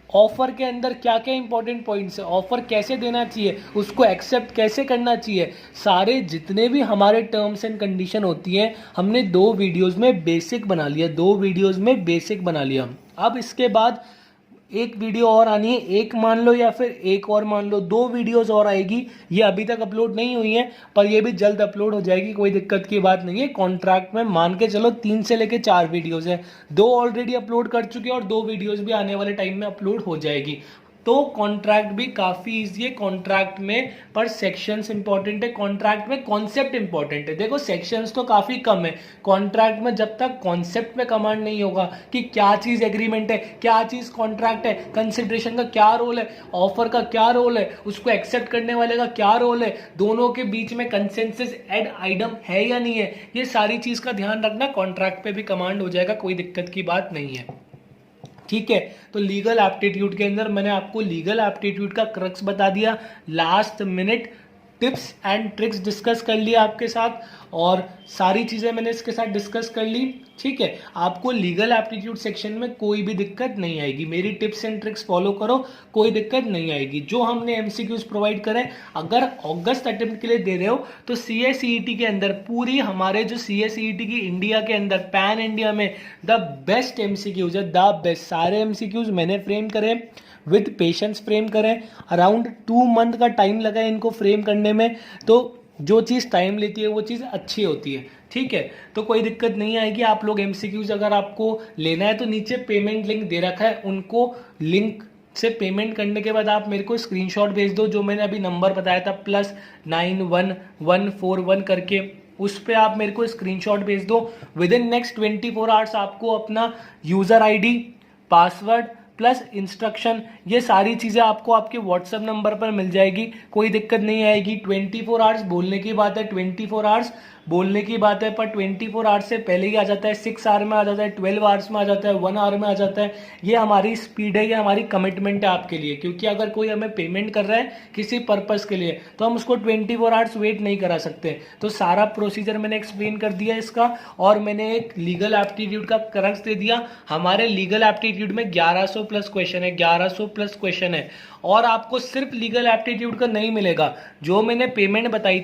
ऑफर के अंदर क्या क्या इंपॉर्टेंट पॉइंट्स है, ऑफर कैसे देना चाहिए, उसको एक्सेप्ट कैसे करना चाहिए, सारे जितने भी हमारे टर्म्स एंड कंडीशन होती हैं हमने 2 वीडियोस में बेसिक बना लिया। 2 वीडियोस में बेसिक बना लिया। अब इसके बाद एक वीडियो और आनी है, एक मान लो या फिर एक और मान लो, 2 वीडियोस और आएगी। ये अभी तक अपलोड नहीं हुई है पर ये भी जल्द अपलोड हो जाएगी, कोई दिक्कत की बात नहीं है। कॉन्ट्रैक्ट में मान के चलो 3 से लेके 4 वीडियोस है। 2 ऑलरेडी अपलोड कर चुके हैं और 2 वीडियोस भी आने वाले टाइम में अपलोड हो जाएगी। तो कॉन्ट्रैक्ट भी काफ़ी ईजी है। कॉन्ट्रैक्ट में पर सेक्शंस इंपॉर्टेंट है, कॉन्ट्रैक्ट में कॉन्सेप्ट इंपॉर्टेंट है। देखो सेक्शंस तो काफ़ी कम है कॉन्ट्रैक्ट में, जब तक कॉन्सेप्ट में कमांड नहीं होगा कि क्या चीज़ एग्रीमेंट है, क्या चीज़ कॉन्ट्रैक्ट है, कंसिडरेशन का क्या रोल है, ऑफर का क्या रोल है, उसको एक्सेप्ट करने वाले का क्या रोल है, दोनों के बीच में कंसेंसस एड आइटम है या नहीं है, ये सारी चीज़ का ध्यान रखना। कॉन्ट्रैक्ट पे भी कमांड हो जाएगा, कोई दिक्कत की बात नहीं है। ठीक है, तो लीगल एप्टीट्यूड के अंदर मैंने आपको लीगल एप्टीट्यूड का क्रक्स बता दिया। Last minute tips and tricks discuss कर लिया आपके साथ और सारी चीज़ें मैंने इसके साथ डिस्कस कर ली। ठीक है, आपको लीगल एप्टीट्यूड सेक्शन में कोई भी दिक्कत नहीं आएगी। मेरी टिप्स एंड ट्रिक्स फॉलो करो, कोई दिक्कत नहीं आएगी। जो हमने एमसीक्यूज प्रोवाइड करें, अगर अगस्त अटेम्प्ट के लिए दे रहे हो तो CA/CET के अंदर पूरी हमारे जो CA/CET की इंडिया के अंदर पैन इंडिया में द बेस्ट एमसीक्यूज है, द बेस्ट। सारे एमसीक्यूज मैंने फ्रेम करे विद पेशेंस फ्रेम करें। अराउंड 2 मंथ का टाइम लगा है इनको फ्रेम करने में। तो जो चीज़ टाइम लेती है वो चीज़ अच्छी होती है। ठीक है, तो कोई दिक्कत नहीं आएगी। आप लोग एमसीक्यूज अगर आपको लेना है तो नीचे पेमेंट लिंक दे रखा है, उनको लिंक से पेमेंट करने के बाद आप मेरे को स्क्रीनशॉट भेज दो, जो मैंने अभी नंबर बताया था +91141 करके, उस पर आप मेरे को स्क्रीनशॉट भेज दो। विद इन नेक्स्ट 24 आवर्स आपको अपना user ID, password plus instruction, ये सारी चीज़ें आपको आपके व्हाट्सएप नंबर पर मिल जाएगी, कोई दिक्कत नहीं आएगी। 24 आवर्स बोलने की बात है, 24 आवर्स बोलने की बात है, पर 24 आवर्स से पहले ही आ जाता है, 6 आवर में आ जाता है, 12 आवर्स में आ जाता है, 1 आवर में आ जाता है। ये हमारी स्पीड है, ये हमारी कमिटमेंट है आपके लिए, क्योंकि अगर कोई हमें पेमेंट कर रहा है किसी पर्पज़ के लिए तो हम उसको 24 आवर्स वेट नहीं करा सकते। तो सारा प्रोसीजर मैंने एक्सप्लेन कर दिया इसका, और मैंने एक लीगल एप्टीट्यूड का क्रक्स दे दिया। हमारे लीगल एप्टीट्यूड में 1100 प्लस क्वेश्चन है, 1100 प्लस क्वेश्चन है। और आपको सिर्फ लीगल एप्टीट्यूड का नहीं मिलेगा, जो मैंने पेमेंट बताई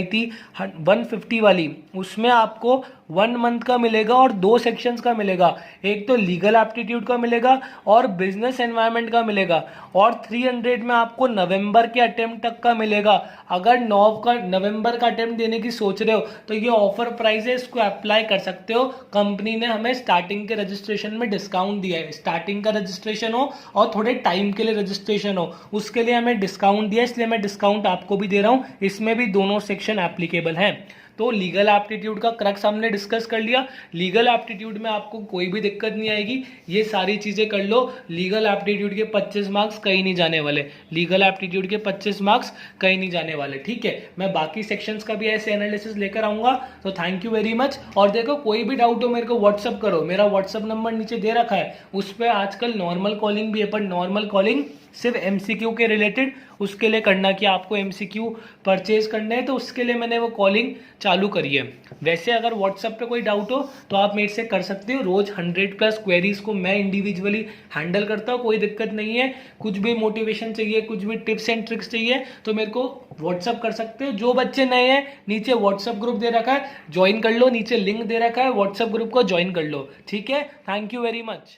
थी 150 वाली, उसमें आपको 1 मंथ का मिलेगा और 2 सेक्शंस का मिलेगा। एक तो लीगल एप्टीट्यूड का मिलेगा और बिजनेस एनवायरनमेंट का मिलेगा, और 300 में आपको नवंबर के अटेम्प्ट तक का मिलेगा। अगर नवंबर का अटेम्प्ट देने की सोच रहे हो तो ये ऑफर प्राइस है, इसको अप्लाई कर सकते हो। कंपनी ने हमें स्टार्टिंग के रजिस्ट्रेशन में डिस्काउंट दिया है, स्टार्टिंग का रजिस्ट्रेशन हो और थोड़े टाइम के लिए रजिस्ट्रेशन हो उसके लिए हमें डिस्काउंट दिया, इसलिए मैं डिस्काउंट आपको भी दे रहा हूं। इसमें भी दोनों सेक्शन एप्लीकेबल हैं। तो लीगल एप्टीट्यूड का क्रक्स हमने डिस्कस कर लिया। लीगल एप्टीट्यूड में आपको कोई भी दिक्कत नहीं आएगी, ये सारी चीजें कर लो। लीगल एप्टीट्यूड के 25 मार्क्स कहीं नहीं जाने वाले, लीगल एप्टीट्यूड के 25 मार्क्स कहीं नहीं जाने वाले, ठीक है। मैं बाकी सेक्शंस का भी ऐसे एनालिसिस लेकर आऊंगा। तो थैंक यू वेरी मच। और देखो कोई भी डाउट हो मेरे को व्हाट्सअप करो, मेरा व्हाट्सअप नंबर नीचे दे रखा है, उस पर आजकल नॉर्मल कॉलिंग भी है, पर नॉर्मल कॉलिंग सिर्फ एमसीक्यू के रिलेटेड उसके लिए करना कि आपको एमसीक्यू परचेज करना है, तो उसके लिए मैंने वो कॉलिंग चालू करी है। वैसे अगर व्हाट्सएप पे कोई डाउट हो तो आप मेरे से कर सकते हो। रोज 100+ क्वेरीज को मैं इंडिविजुअली हैंडल करता हूँ, कोई दिक्कत नहीं है। कुछ भी मोटिवेशन चाहिए, कुछ भी टिप्स एंड ट्रिक्स चाहिए तो मेरे को व्हाट्सअप कर सकते हो। जो बच्चे नए हैं नीचे व्हाट्सएप ग्रुप दे रखा है, ज्वाइन कर लो, नीचे लिंक दे रखा है, व्हाट्सएप ग्रुप को ज्वाइन कर लो, ठीक है। Thank you very much.